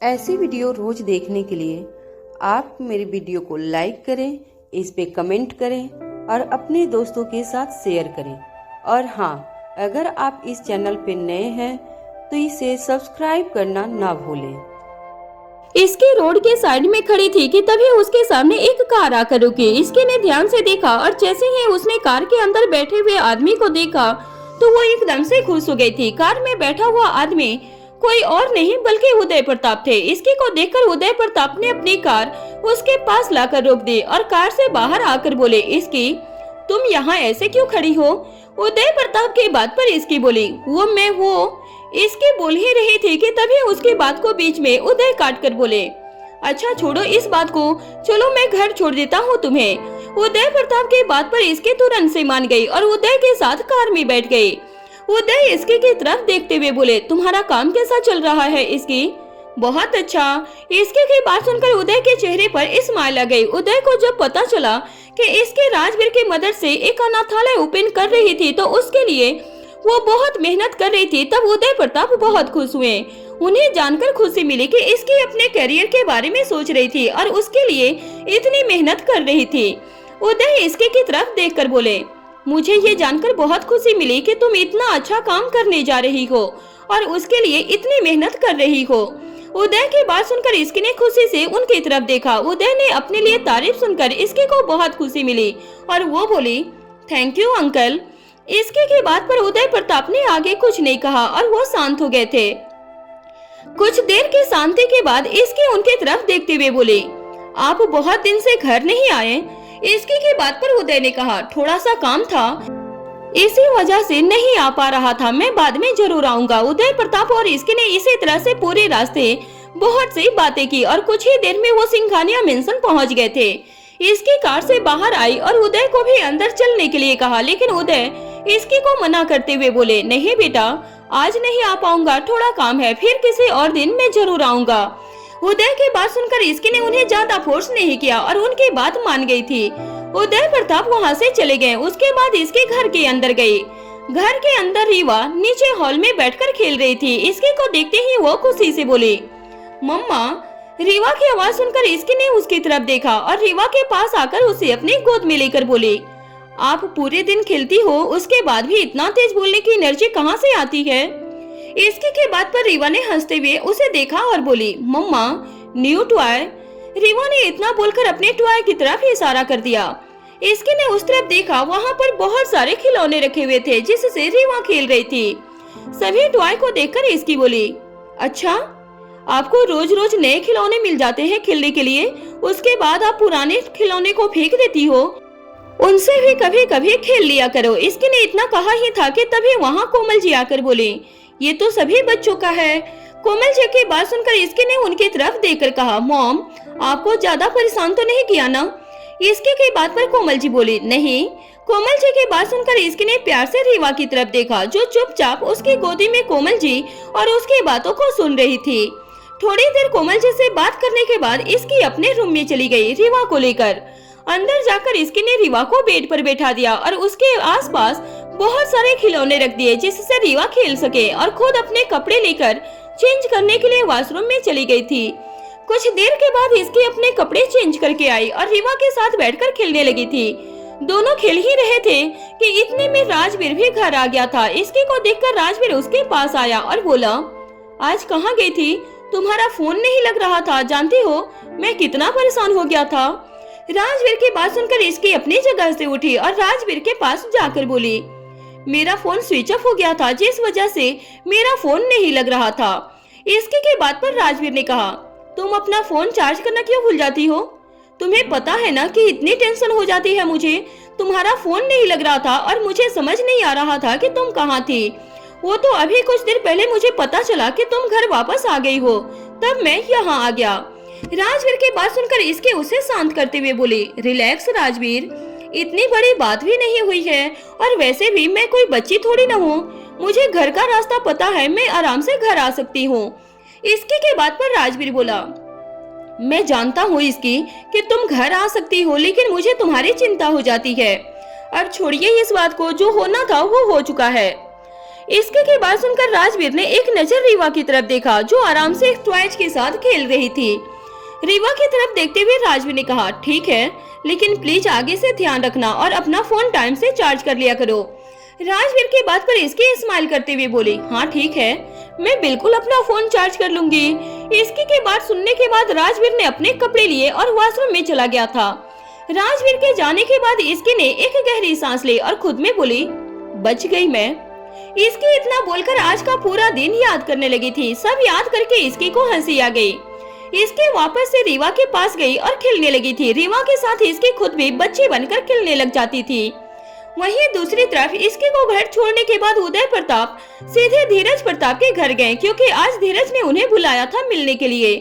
ऐसी वीडियो रोज देखने के लिए आप मेरे वीडियो को लाइक करें, इस पे कमेंट करें और अपने दोस्तों के साथ शेयर करें। और हाँ, अगर आप इस चैनल पे नए हैं तो इसे सब्सक्राइब करना ना भूलें। इसकी रोड के साइड में खड़ी थी कि तभी उसके सामने एक कार आकर रुकी। इसके ने ध्यान से देखा और जैसे ही उसने कार के अंदर बैठे हुए आदमी को देखा तो वो एकदम से खुश हो गई थी। कार में बैठा हुआ आदमी कोई और नहीं बल्कि उदय प्रताप थे। इसकी को देखकर उदय प्रताप ने अपनी कार उसके पास लाकर रोक दी और कार से बाहर आकर बोले, इसकी तुम यहाँ ऐसे क्यों खड़ी हो? उदय प्रताप की बात पर इसकी बोली, वो इसकी बोल ही रही थी कि तभी उसकी बात को बीच में उदय काट कर बोले, अच्छा छोड़ो इस बात को, चलो मैं घर छोड़ देता हूँ तुम्हें। उदय प्रताप की बात पर इसकी तुरंत से मान गई और उदय के साथ कार में बैठ गई। उदय इसकी की तरफ देखते हुए बोले, तुम्हारा काम कैसा चल रहा है? इसकी बहुत अच्छा। इसके की बात सुनकर उदय के चेहरे पर स्माइल आ गई। उदय को जब पता चला कि इसके राजवीर की मदद से एक अनाथालय ओपन कर रही थी तो उसके लिए वो बहुत मेहनत कर रही थी, तब उदय प्रताप बहुत खुश हुए। उन्हें जानकर खुशी मिली कि इसकी अपने करियर के बारे में सोच रही थी और उसके लिए इतनी मेहनत कर रही थी। उदय इसके की तरफ देखकर बोले, मुझे ये जानकर बहुत खुशी मिली कि तुम इतना अच्छा काम करने जा रही हो और उसके लिए इतनी मेहनत कर रही हो। उदय की बात सुनकर इसकी ने खुशी से उनकी तरफ देखा। उदय ने अपने लिए तारीफ सुनकर इसके को बहुत खुशी मिली और वो बोली, थैंक यू अंकल। इसके की बात पर उदय प्रताप ने आगे कुछ नहीं कहा और वो शांत हो गए थे। कुछ देर की शांति के बाद इसके उनके तरफ देखते हुए बोले, आप बहुत दिन से घर नहीं आए? इसके की बात पर उदय ने कहा, थोड़ा सा काम था, इसी वजह से नहीं आ पा रहा था, मैं बाद में जरूर आऊंगा। उदय प्रताप और इसके ने इसी तरह से पूरे रास्ते बहुत सी बातें की और कुछ ही देर में वो सिंघानिया मेंशन पहुंच गए थे। इसकी कार से बाहर आई और उदय को भी अंदर चलने के लिए कहा, लेकिन उदय इसकी को मना करते हुए बोले, नहीं बेटा, आज नहीं आ पाऊंगा, थोड़ा काम है, फिर किसी और दिन मैं जरूर आऊंगा। उदय की बात सुनकर इसकी ने उन्हें ज्यादा फोर्स नहीं किया और उनकी बात मान गई थी। उदय प्रताप वहां से चले गए। उसके बाद इसके घर के अंदर गई। घर के अंदर रीवा नीचे हॉल में बैठकर खेल रही थी। इसके को देखते ही वो खुशी से बोली, मम्मा। रीवा की आवाज सुनकर इसकी ने उसकी तरफ देखा और रीवा के पास आकर उसे अपनी गोद में लेकर बोली, आप पूरे दिन खेलती हो, उसके बाद भी इतना तेज बोलने की एनर्जी कहाँ से आती है? इसकी के बात पर रीवा ने हंसते हुए उसे देखा और बोली, मम्मा न्यू टॉय। रीवा ने इतना बोलकर अपने टॉय की तरफ इशारा कर दिया। इसकी ने उस तरफ देखा, वहाँ पर बहुत सारे खिलौने रखे हुए थे जिससे रीवा खेल रही थी। सभी टॉय को देखकर इसकी बोली, अच्छा आपको रोज रोज नए खिलौने मिल जाते हैं खेलने के लिए, उसके बाद आप पुराने खिलौने को फेंक देती हो, उनसे भी कभी कभी खेल लिया करो। इसके ने इतना कहा ही था कि तभी वहाँ कोमल जी आकर बोले, ये तो सभी बच्चों का है। कोमल जी की बात सुनकर इसके ने उनकी तरफ देखकर कहा, मॉम आपको ज्यादा परेशान तो नहीं किया ना? इसके की बात पर कोमल जी बोली, नहीं। कोमल जी की बात सुनकर इसके ने प्यार से रीवा की तरफ देखा जो चुपचाप उसकी गोदी में कोमल जी और उसकी बातों को सुन रही थी। थोड़ी देर कोमल जी से बात करने के बाद इसकी अपने रूम में चली गई रीवा को लेकर। अंदर जाकर इसकी ने रीवा को बेड पर बैठा दिया और उसके आसपास बहुत सारे खिलौने रख दिए जिससे रीवा खेल सके और खुद अपने कपड़े लेकर चेंज करने के लिए वॉशरूम में चली गई थी। कुछ देर के बाद इसकी अपने कपड़े चेंज करके आई और रीवा के साथ बैठकर खेलने लगी थी। दोनों खेल ही रहे थे कि इतने में राजवीर भी घर आ गया था। इसकी को देखकर राजवीर उसके पास आया और बोला, आज कहाँ गई थी? तुम्हारा फोन नहीं लग रहा था, जानती हो मैं कितना परेशान हो गया था। राजवीर की बात सुनकर इसकी अपनी जगह से उठी और राजवीर के पास जाकर बोली, मेरा फोन स्विच ऑफ हो गया था जिस वजह से मेरा फोन नहीं लग रहा था। इसकी की बात पर राजवीर ने कहा, तुम अपना फोन चार्ज करना क्यों भूल जाती हो? तुम्हें पता है ना कि इतनी टेंशन हो जाती है मुझे। तुम्हारा फोन नहीं लग रहा था और मुझे समझ नहीं आ रहा था कि तुम कहाँ थी। वो तो अभी कुछ देर पहले मुझे पता चला कि तुम घर वापस आ गई हो, तब मैं यहाँ आ गया। राजवीर की बात सुनकर इसके उसे शांत करते हुए बोली, रिलैक्स राजवीर, इतनी बड़ी बात भी नहीं हुई है और वैसे भी मैं कोई बच्ची थोड़ी ना हूँ, मुझे घर का रास्ता पता है, मैं आराम से घर आ सकती हूँ। इसकी के बात पर राजवीर बोला, मैं जानता हूँ इसकी कि तुम घर आ सकती हो, लेकिन मुझे तुम्हारी चिंता हो जाती है। अब छोड़िए इस बात को, जो होना था वो हो चुका है। इसके के बाद सुनकर राजवीर ने एक नजर रीवा की तरफ देखा, जो आराम से एक टॉयज के साथ खेल रही थी। रीवा की तरफ देखते हुए राजवीर ने कहा, ठीक है, लेकिन प्लीज आगे से ध्यान रखना और अपना फोन टाइम से चार्ज कर लिया करो। राजवीर की बात पर इसकी स्माइल करते हुए बोली, हाँ ठीक है, मैं बिल्कुल अपना फोन चार्ज कर लूंगी। इसकी के बात सुनने के बाद राजवीर ने अपने कपड़े लिए और वॉशरूम में चला गया था। राजवीर के जाने के बाद इसकी ने एक गहरी सांस ली और खुद में बोली, बच गई मैं। इसकी इतना बोलकर आज का पूरा दिन याद करने लगी थी। सब याद करके इसकी को हंसी आ गई। इसके वापस से रीवा के पास गई और खेलने लगी थी। रीवा के साथ इसकी खुद भी बच्ची बनकर खेलने लग जाती थी। वहीं दूसरी तरफ इसके को घर छोड़ने के बाद उदय प्रताप सीधे धीरज प्रताप के घर गए, क्योंकि आज धीरज ने उन्हें बुलाया था मिलने के लिए।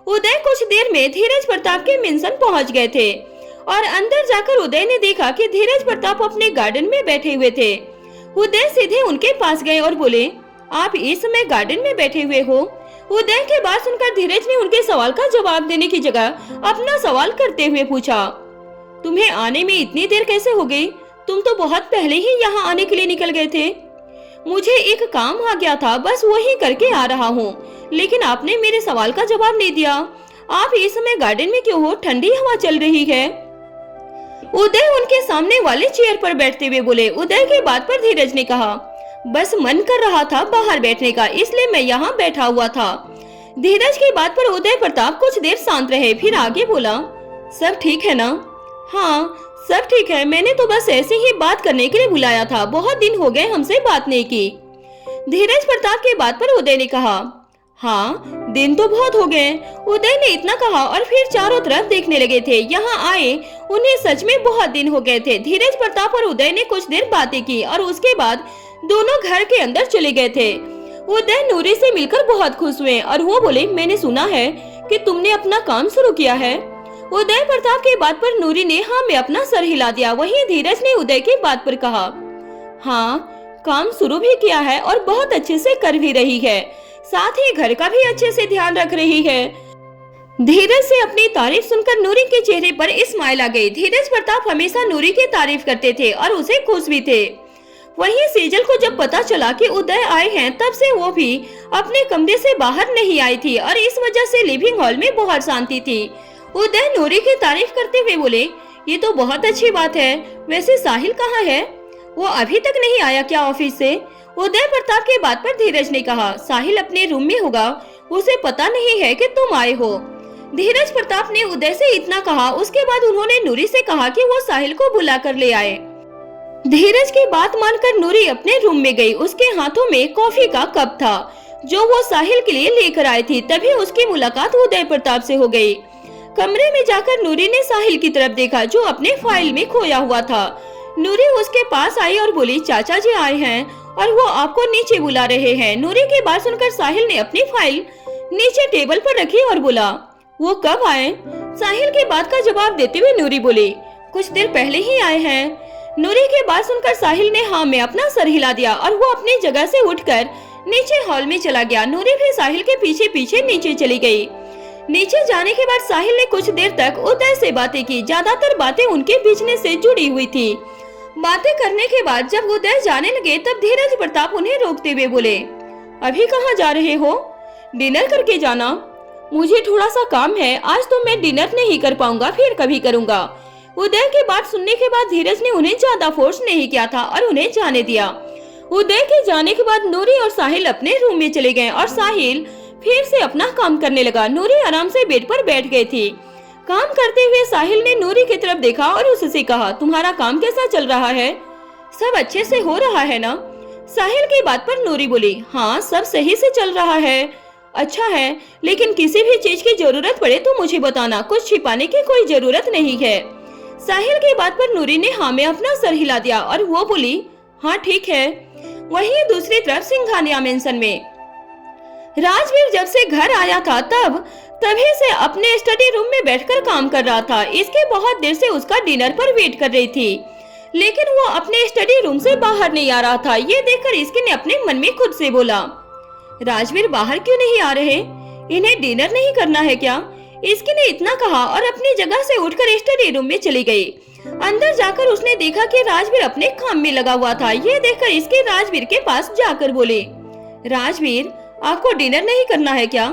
उदय कुछ देर में धीरज प्रताप के मेंशन पहुंच गए थे और अंदर जाकर उदय ने देखा कि धीरज प्रताप अपने गार्डन में बैठे हुए थे। उदय सीधे उनके पास गए और बोले, आप इस समय गार्डन में बैठे हुए हो? उदय के बात सुनकर धीरज ने उनके सवाल का जवाब देने की जगह अपना सवाल करते हुए पूछा, तुम्हें आने में इतनी देर कैसे हो गई? तुम तो बहुत पहले ही यहाँ आने के लिए निकल गए थे। मुझे एक काम आ गया था, बस वही करके आ रहा हूँ, लेकिन आपने मेरे सवाल का जवाब नहीं दिया। आप इस समय गार्डन में क्यों हो? ठंडी हवा चल रही है। उदय उनके सामने वाले चेयर पर बैठते हुए बोले। उदय की बात पर धीरज ने कहा, बस मन कर रहा था बाहर बैठने का, इसलिए मैं यहाँ बैठा हुआ था। धीरज की बात पर उदय प्रताप कुछ देर शांत रहे, फिर आगे बोला, सब ठीक है ना? हाँ सब ठीक है, मैंने तो बस ऐसे ही बात करने के लिए बुलाया था, बहुत दिन हो गए हमसे बात नहीं की। धीरज प्रताप की बात पर उदय ने कहा, हाँ दिन तो बहुत हो गए। उदय ने इतना कहा और फिर चारों तरफ देखने लगे थे। यहाँ आए उन्हें सच में बहुत दिन हो गए थे। धीरज प्रताप और उदय ने कुछ देर बातें की और उसके बाद दोनों घर के अंदर चले गए थे। उदय नूरी से मिलकर बहुत खुश हुए और वो बोले, मैंने सुना है कि तुमने अपना काम शुरू किया है। उदय प्रताप की बात पर नूरी ने हाँ में अपना सर हिला दिया। वहीं धीरज ने उदय की बात पर कहा, हाँ काम शुरू भी किया है और बहुत अच्छे से कर भी रही है, साथ ही घर का भी अच्छे से ध्यान रख रही है। धीरज से अपनी तारीफ सुनकर नूरी के चेहरे पर स्माइल आ गई। धीरज प्रताप हमेशा नूरी की तारीफ करते थे और उसे खुश भी थे। वहीं सेजल को जब पता चला कि उदय आए हैं, तब से वो भी अपने कमरे से बाहर नहीं आई थी और इस वजह से लिविंग हॉल में बहुत शांति थी। उदय नूरी की तारीफ करते हुए बोले, ये तो बहुत अच्छी बात है। वैसे साहिल कहाँ है? वो अभी तक नहीं आया क्या ऑफिस से? उदय प्रताप के बात पर धीरज ने कहा, साहिल अपने रूम में होगा, उसे पता नहीं है कि तुम आए हो। धीरज प्रताप ने उदय से इतना कहा। उसके बाद उन्होंने नूरी से कहा कि वो साहिल को बुला कर ले आए। धीरज की बात मानकर नूरी अपने रूम में गई। उसके हाथों में कॉफी का कप था जो वो साहिल के लिए लेकर आई थी। तभी उसकी मुलाकात उदय प्रताप से हो गई। कमरे में जाकर नूरी ने साहिल की तरफ देखा जो अपने फाइल में खोया हुआ था। नूरी उसके पास आई और बोली, चाचा जी आए हैं और वो आपको नीचे बुला रहे हैं। नूरी की बात सुनकर साहिल ने अपनी फाइल नीचे टेबल पर रखी और बोला, वो कब आए? साहिल की बात का जवाब देते हुए नूरी बोली, कुछ देर पहले ही आए हैं। नूरी की बात सुनकर साहिल ने हाँ में अपना सर हिला दिया और वो अपनी जगह से उठकर नीचे हॉल में चला गया। नूरी भी साहिल के पीछे पीछे नीचे चली गई। नीचे जाने के बाद साहिल ने कुछ देर तक उदय से बातें की। ज्यादातर बातें उनके बिजनेस से जुड़ी हुई थी। बातें करने के बाद जब उदय जाने लगे तब धीरज प्रताप उन्हें रोकते हुए बोले, अभी कहाँ जा रहे हो? डिनर करके जाना। मुझे थोड़ा सा काम है, आज तो मैं डिनर नहीं कर पाऊंगा, फिर कभी करूंगा। उदय की बात सुनने के बाद धीरज ने उन्हें ज्यादा फोर्स नहीं किया था और उन्हें जाने दिया। उदय के जाने के बाद नूरी और साहिल अपने रूम में चले गए और साहिल फिर से अपना काम करने लगा। नूरी आराम से बेड पर बैठ गई थी। काम करते हुए साहिल ने नूरी की तरफ देखा और उससे कहा, तुम्हारा काम कैसा चल रहा है? सब अच्छे से हो रहा है ना? साहिल की बात पर नूरी बोली, हाँ सब सही से चल रहा है। अच्छा है, लेकिन किसी भी चीज की जरूरत पड़े तो मुझे बताना, कुछ छिपाने की कोई जरूरत नहीं है। साहिल की बात पर नूरी ने हाँ में अपना सर हिला दिया और वो बोली, हाँ ठीक है। वहीं दूसरी तरफ सिंघानिया मेंशन में राजवीर जब से घर आया था तभी से अपने स्टडी रूम में बैठकर काम कर रहा था। इसके बहुत देर से उसका डिनर पर वेट कर रही थी, लेकिन वो अपने स्टडी रूम से बाहर नहीं आ रहा था। ये देखकर इसके ने अपने मन में खुद से बोला, राजवीर बाहर क्यों नहीं आ रहे? इन्हें डिनर नहीं करना है क्या? इसके ने इतना कहा और अपनी जगह से उठकर स्टडी रूम में चली गई। अंदर जाकर उसने देखा कि राजवीर अपने काम में लगा हुआ था। ये देखकर इसके राजवीर के पास जाकर बोले, राजवीर आपको डिनर नहीं करना है क्या?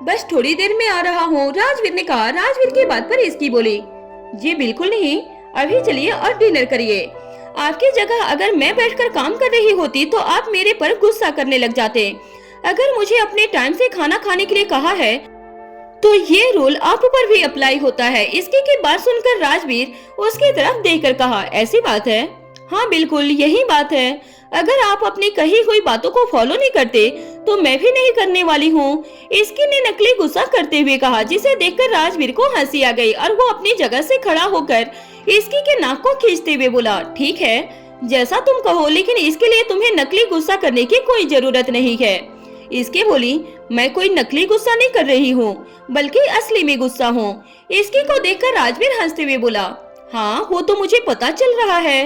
बस थोड़ी देर में आ रहा हूँ, राजवीर ने कहा। राजवीर की बात पर इसकी बोली, जी बिल्कुल नहीं, अभी चलिए और डिनर करिए। आपकी जगह अगर मैं बैठकर काम कर रही होती तो आप मेरे पर गुस्सा करने लग जाते। अगर मुझे अपने टाइम से खाना खाने के लिए कहा है तो ये रूल आप पर भी अप्लाई होता है। इसकी की बात सुनकर राजवीर उसकी तरफ देखकर कहा, ऐसी बात है? हाँ बिल्कुल यही बात है। अगर आप अपनी कही हुई बातों को फॉलो नहीं करते तो मैं भी नहीं करने वाली हूँ, इसकी ने नकली गुस्सा करते हुए कहा, जिसे देखकर राजवीर को हंसी आ गई और वो अपनी जगह से खड़ा होकर इसकी के नाक को खींचते हुए बोला, ठीक है जैसा तुम कहो, लेकिन इसके लिए तुम्हें नकली गुस्सा करने की कोई जरूरत नहीं है। इसकी बोली, मैं कोई नकली गुस्सा नहीं कर रही हूँ, बल्कि असली में गुस्सा हूँ। इसकी को देखकर राजवीर हंसते हुए बोला, हाँ वो तो मुझे पता चल रहा है।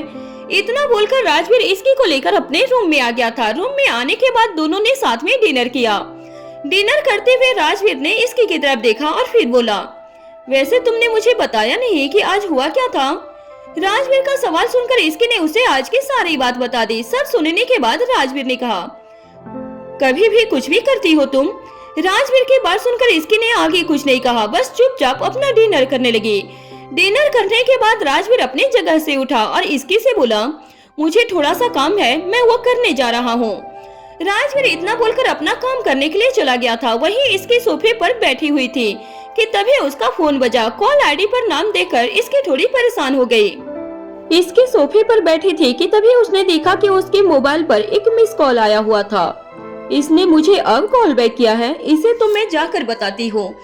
इतना बोलकर राजवीर इसकी को लेकर अपने रूम में आ गया था। रूम में आने के बाद दोनों ने साथ में डिनर किया। डिनर करते हुए राजवीर ने इसकी की तरफ देखा और फिर बोला, वैसे तुमने मुझे बताया नहीं कि आज हुआ क्या था? राजवीर का सवाल सुनकर इसकी ने उसे आज की सारी बात बता दी। सब सुनने के बाद राजवीर ने कहा, कभी भी कुछ भी करती हो तुम? राजवीर की बात सुनकर इसकी ने आगे कुछ नहीं कहा, बस चुपचाप अपना डिनर करने लगी। डिनर करने के बाद राजवीर अपनी जगह से उठा और इसकी से बोला, मुझे थोड़ा सा काम है, मैं वो करने जा रहा हूँ। राजवीर इतना बोलकर अपना काम करने के लिए चला गया था। वहीं इसकी सोफे पर बैठी हुई थी कि तभी उसका फोन बजा। कॉल आईडी पर नाम देखकर इसकी थोड़ी परेशान हो गई। इसके सोफे पर बैठी थी कि तभी उसने देखा कि उसके मोबाइल पर एक मिस कॉल आया हुआ था। इसने मुझे अब कॉल बैक किया है, इसे तो मैं जाकर बताती हूँ।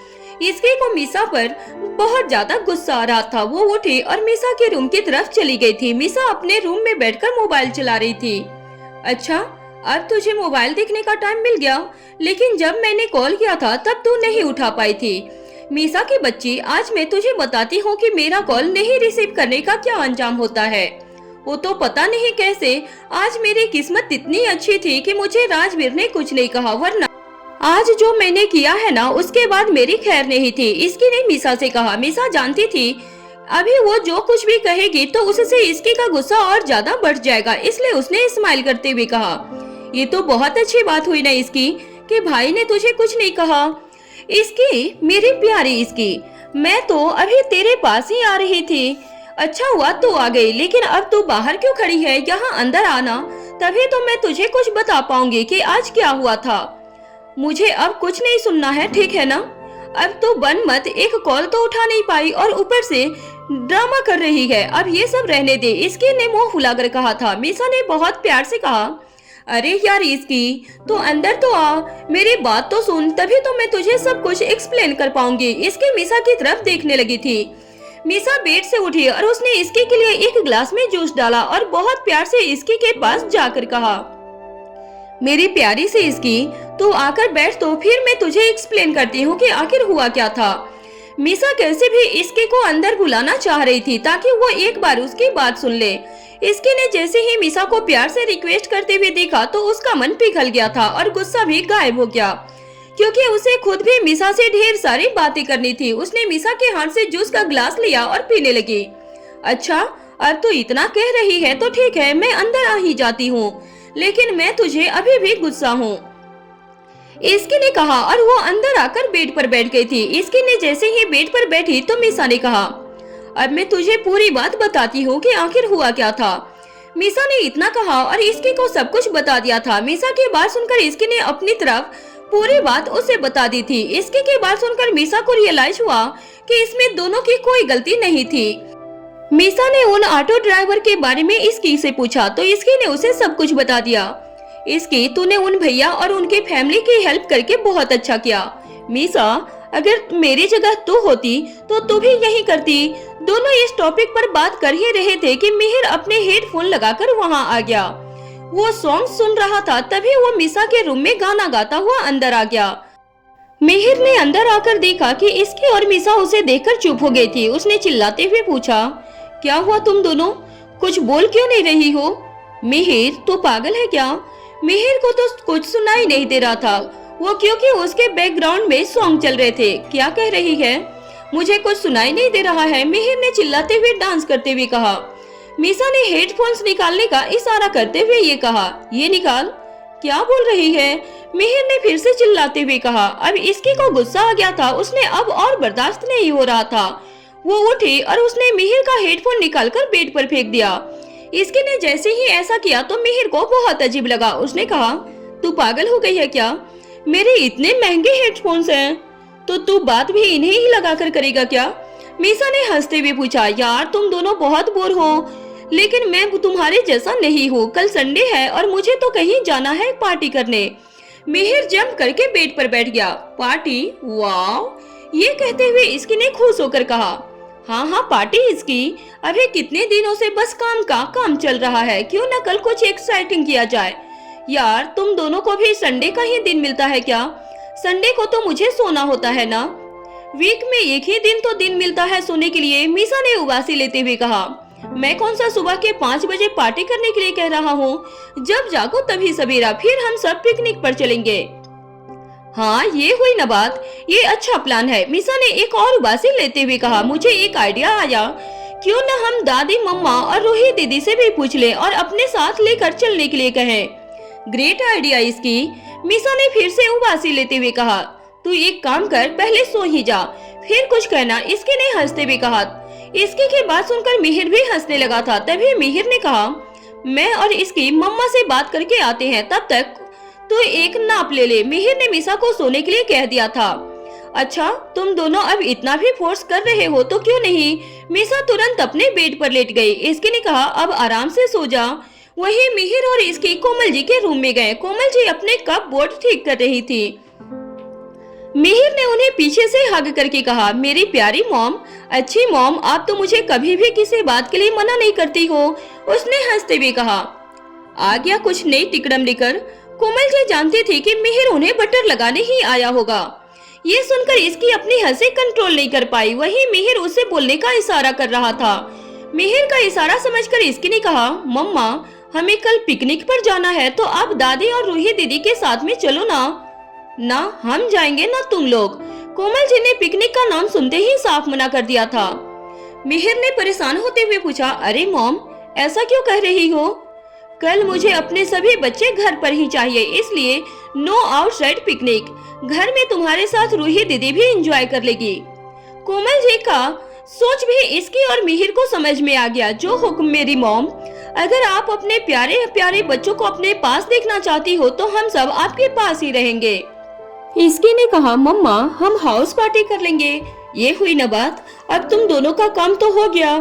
इसके को मीसा पर बहुत ज्यादा गुस्सा आ रहा था। वो उठी और मीसा के रूम की तरफ चली गई थी। मीसा अपने रूम में बैठकर मोबाइल चला रही थी। अच्छा, अब तुझे मोबाइल देखने का टाइम मिल गया, लेकिन जब मैंने कॉल किया था तब तू नहीं उठा पाई थी। मीसा की बच्ची, आज मैं तुझे बताती हूँ कि मेरा कॉल नहीं रिसीव करने का क्या अंजाम होता है। वो तो पता नहीं कैसे आज मेरी किस्मत इतनी अच्छी थी कि मुझे राजवीर ने कुछ नहीं कहा, वरना आज जो मैंने किया है ना उसके बाद मेरी खैर नहीं थी। इसकी ने मीसा से कहा। मीसा जानती थी अभी वो जो कुछ भी कहेगी तो उससे इसकी का गुस्सा और ज्यादा बढ़ जाएगा, इसलिए उसने स्माइल करते हुए कहा, ये तो बहुत अच्छी बात हुई ना इसकी कि भाई ने तुझे कुछ नहीं कहा। इसकी, मेरी प्यारी इसकी, मैं तो अभी तेरे पास ही आ रही थी। अच्छा हुआ तू आ गई, लेकिन अब तू बाहर क्यों खड़ी है? यहाँ अंदर आना, तभी तो मैं तुझे कुछ बता पाऊंगी कि आज क्या हुआ था। मुझे अब कुछ नहीं सुनना है, ठीक है ना? अब तो बन मत, एक कॉल तो उठा नहीं पाई और ऊपर से ड्रामा कर रही है। अब ये सब रहने दे, इसकी ने मुंह फुलाकर कहा था। मीसा ने बहुत प्यार से कहा, अरे यार इसकी, तो अंदर तो आ, मेरी बात तो सुन, तभी तो मैं तुझे सब कुछ एक्सप्लेन कर पाऊंगी। इसकी मीसा की तरफ देखने लगी थी। मीसा बेड से उठी और उसने इसकी के लिए एक गिलास में जूस डाला और बहुत प्यार से इसकी के पास जाकर कहा, मेरी प्यारी सी इसकी, तू आकर बैठ तो फिर मैं तुझे एक्सप्लेन करती हूँ कि आखिर हुआ क्या था। मीसा कैसे भी इसके को अंदर बुलाना चाह रही थी ताकि वो एक बार उसकी बात सुन ले। इसकी ने जैसे ही मीसा को प्यार से रिक्वेस्ट करते हुए देखा तो उसका मन पिघल गया था और गुस्सा भी गायब हो गया, क्योंकि उसे खुद भी मीसा से ढेर सारी बातें करनी थी। उसने मीसा के हाथ से जूस का ग्लास लिया और पीने लगी। अच्छा, अब तो इतना कह रही है तो ठीक है, मैं अंदर आ ही जाती हूँ, लेकिन मैं तुझे अभी भी गुस्सा हूँ, इसकी ने कहा और वो अंदर आकर बेड पर बैठ गई थी। इसकी ने जैसे ही बेड पर बैठी तो मीसा ने कहा, अब मैं तुझे पूरी बात बताती हूँ कि आखिर हुआ क्या था। मीसा ने इतना कहा और इसकी को सब कुछ बता दिया था। मीसा की बात सुनकर इसकी ने अपनी तरफ पूरी बात उसे बता दी थी। इसकी की बात सुनकर मीसा को रियलाइज हुआ कि इसमें दोनों की कोई गलती नहीं थी। मीसा ने उन ऑटो ड्राइवर के बारे में इसकी से पूछा तो इसकी ने उसे सब कुछ बता दिया। इसकी, तूने उन भैया और उनके फैमिली की हेल्प करके बहुत अच्छा किया। मीसा, अगर मेरी जगह तू होती तो तू भी यही करती। दोनों इस टॉपिक पर बात कर ही रहे थे कि मिहिर अपने हेडफोन लगाकर वहां आ गया। वो सॉन्ग सुन रहा था, तभी वो मीसा के रूम में गाना गाता हुआ अंदर आ गया। मिहिर ने अंदर आकर देखा कि इसकी और मीसा उसे देखकर चुप हो गई थी। उसने चिल्लाते हुए पूछा, क्या हुआ तुम दोनों, कुछ बोल क्यों नहीं रही हो? मिहिर, तू पागल है क्या? मिहिर को तो कुछ सुनाई नहीं दे रहा था वो, क्योंकि उसके बैकग्राउंड में सॉन्ग चल रहे थे। क्या कह रही है? मुझे कुछ सुनाई नहीं दे रहा है, मिहिर ने चिल्लाते हुए डांस करते हुए कहा। मीसा ने हेडफोन्स निकालने का इशारा करते हुए ये कहा, ये निकाल। क्या बोल रही है? मिहिर ने फिर से चिल्लाते हुए कहा। अब इसकी को गुस्सा आ गया था, उसने अब और बर्दाश्त नहीं हो रहा था। वो उठी और उसने मिहिर का हेडफोन निकालकर बेड पर फेंक दिया। इसकी ने जैसे ही ऐसा किया तो मिहिर को बहुत अजीब लगा। उसने कहा, तू पागल हो गई है क्या? मेरे इतने महंगे हेडफोन्स हैं, तो तू बात भी इन्हें ही लगा कर करेगा क्या? मीसा ने हंसते हुए पूछा, यार तुम दोनों बहुत बोर हो, लेकिन मैं तुम्हारे जैसा नहीं हूँ। कल संडे है और मुझे तो कहीं जाना है पार्टी करने। मिहिर जंप करके बेड पर बैठ गया। पार्टी? वाह! ये कहते हुए इसकी ने खुश होकर कहा, हाँ पार्टी इसकी। अभी कितने दिनों से बस काम का काम चल रहा है, क्यों न कल कुछ एक्साइटिंग किया जाए। यार तुम दोनों को भी संडे का ही दिन मिलता है क्या? संडे को तो मुझे सोना होता है ना। वीक में एक ही दिन तो दिन मिलता है सोने के लिए। मीसा ने उबासी लेते हुए कहा, मैं कौन सा सुबह के 5 बजे पार्टी करने के लिए कह रहा हूँ। जब जागो तभी सवेरा, फिर हम सब पिकनिक पर चलेंगे। हाँ ये हुई ना बात, ये अच्छा प्लान है। मीसा ने एक और उबासी लेते हुए कहा, मुझे एक आइडिया आया, क्यों न हम दादी मम्मा और रूही दीदी से भी पूछ लें और अपने साथ लेकर चलने के लिए कहें। ग्रेट आइडिया इसकी। मीसा ने फिर से उबासी लेते हुए कहा, तू एक काम कर, पहले सो ही जा, फिर कुछ कहना। इसके ने हंसते हुए कहा। इसके की बात सुनकर मिहिर भी हंसने लगा था। तभी मिहिर ने कहा, मैं और इसकी मम्मा से बात करके आते हैं, तब तक तो एक नाप ले ले। मिहिर ने मीसा को सोने के लिए कह दिया था। अच्छा तुम दोनों अब इतना भी फोर्स कर रहे हो तो क्यों नहीं। मीसा तुरंत अपने बेड पर लेट गई। इसके ने कहा, अब आराम से सो जा। वही मिहिर और इसकी कोमल जी के रूम में गए। कोमल जी अपने कप बोर्ड ठीक कर रही थी। मिहिर ने उन्हें पीछे से हग करके कहा, मेरी प्यारी मॉम, अच्छी मॉम, आप तो मुझे कभी भी किसी बात के लिए मना नहीं करती हो। उसने हंसते हुए कहा, आ गया कुछ नई टिकड़म लेकर। कोमल जी जानती थी कि मिहिर उन्हें बटर लगाने ही आया होगा। ये सुनकर इसकी अपनी हंसी कंट्रोल नहीं कर पाई। वही मिहिर उसे बोलने का इशारा कर रहा था। मिहिर का इशारा समझकर इसकी ने कहा, मम्मा हमें कल पिकनिक पर जाना है, तो आप दादी और रूही दीदी के साथ में चलो ना। ना हम जाएंगे ना तुम लोग। कोमल जी ने पिकनिक का नाम सुनते ही साफ मना कर दिया था। मिहिर ने परेशान होते हुए पूछा, अरे मॉम ऐसा क्यों कह रही हो? कल मुझे अपने सभी बच्चे घर पर ही चाहिए, इसलिए नो आउटसाइड पिकनिक। घर में तुम्हारे साथ रूही दीदी भी एंजॉय कर लेगी। कोमल जी का सोच भी इसकी और मिहिर को समझ में आ गया। जो हुक्म मेरी मॉम, अगर आप अपने प्यारे प्यारे बच्चों को अपने पास देखना चाहती हो तो हम सब आपके पास ही रहेंगे। इसकी ने कहा, मम्मा हम हाउस पार्टी कर लेंगे। ये हुई ना बात, अब तुम दोनों का काम तो हो गया,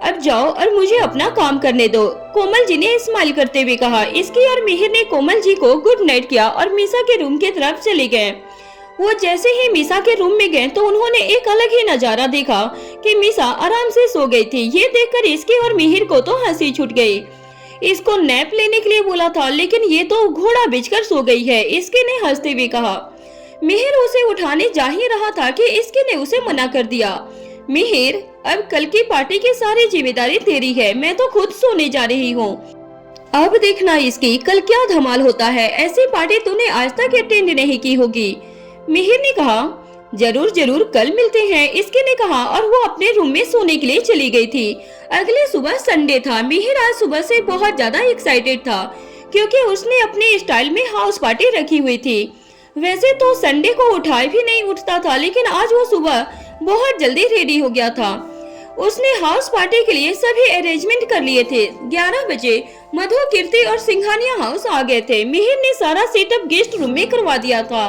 अब जाओ और मुझे अपना काम करने दो। कोमल जी ने स्माइल करते हुए कहा। इसकी और मिहिर ने कोमल जी को गुड नाइट किया और मीसा के रूम की तरफ चले गए। वो जैसे ही मीसा के रूम में गए तो उन्होंने एक अलग ही नजारा देखा कि मीसा आराम से सो गई थी। ये देखकर इसके और मिहिर को तो हंसी छूट गई। इसको नैप लेने के लिए बोला था, लेकिन ये तो घोड़ा बेचकर सो गई है। इसके ने हंसते हुए कहा। मिहिर उसे उठाने जा ही रहा था कि इसके ने उसे मना कर दिया। मिहिर, अब कल की पार्टी की सारी जिम्मेदारी तेरी है, मैं तो खुद सोने जा रही हूँ। अब देखना इसकी कल क्या धमाल होता है। ऐसी पार्टी तूने आज तक अटेंड नहीं की होगी। मिहिर ने कहा, जरूर जरूर कल मिलते हैं। इसके ने कहा और वो अपने रूम में सोने के लिए चली गई थी। अगले सुबह संडे था। मिहिर आज सुबह से बहुत ज्यादा एक्साइटेड था क्योंकि उसने अपने स्टाइल में हाउस पार्टी रखी हुई थी। वैसे तो संडे को उठाए भी नहीं उठता था, लेकिन आज वो सुबह बहुत जल्दी रेडी हो गया था। उसने हाउस पार्टी के लिए सभी अरेंजमेंट कर लिए थे। 11 बजे मधु, कीर्ति और सिंघानिया हाउस आ गए थे। मिहिर ने सारा सेटअप गेस्ट रूम में करवा दिया था।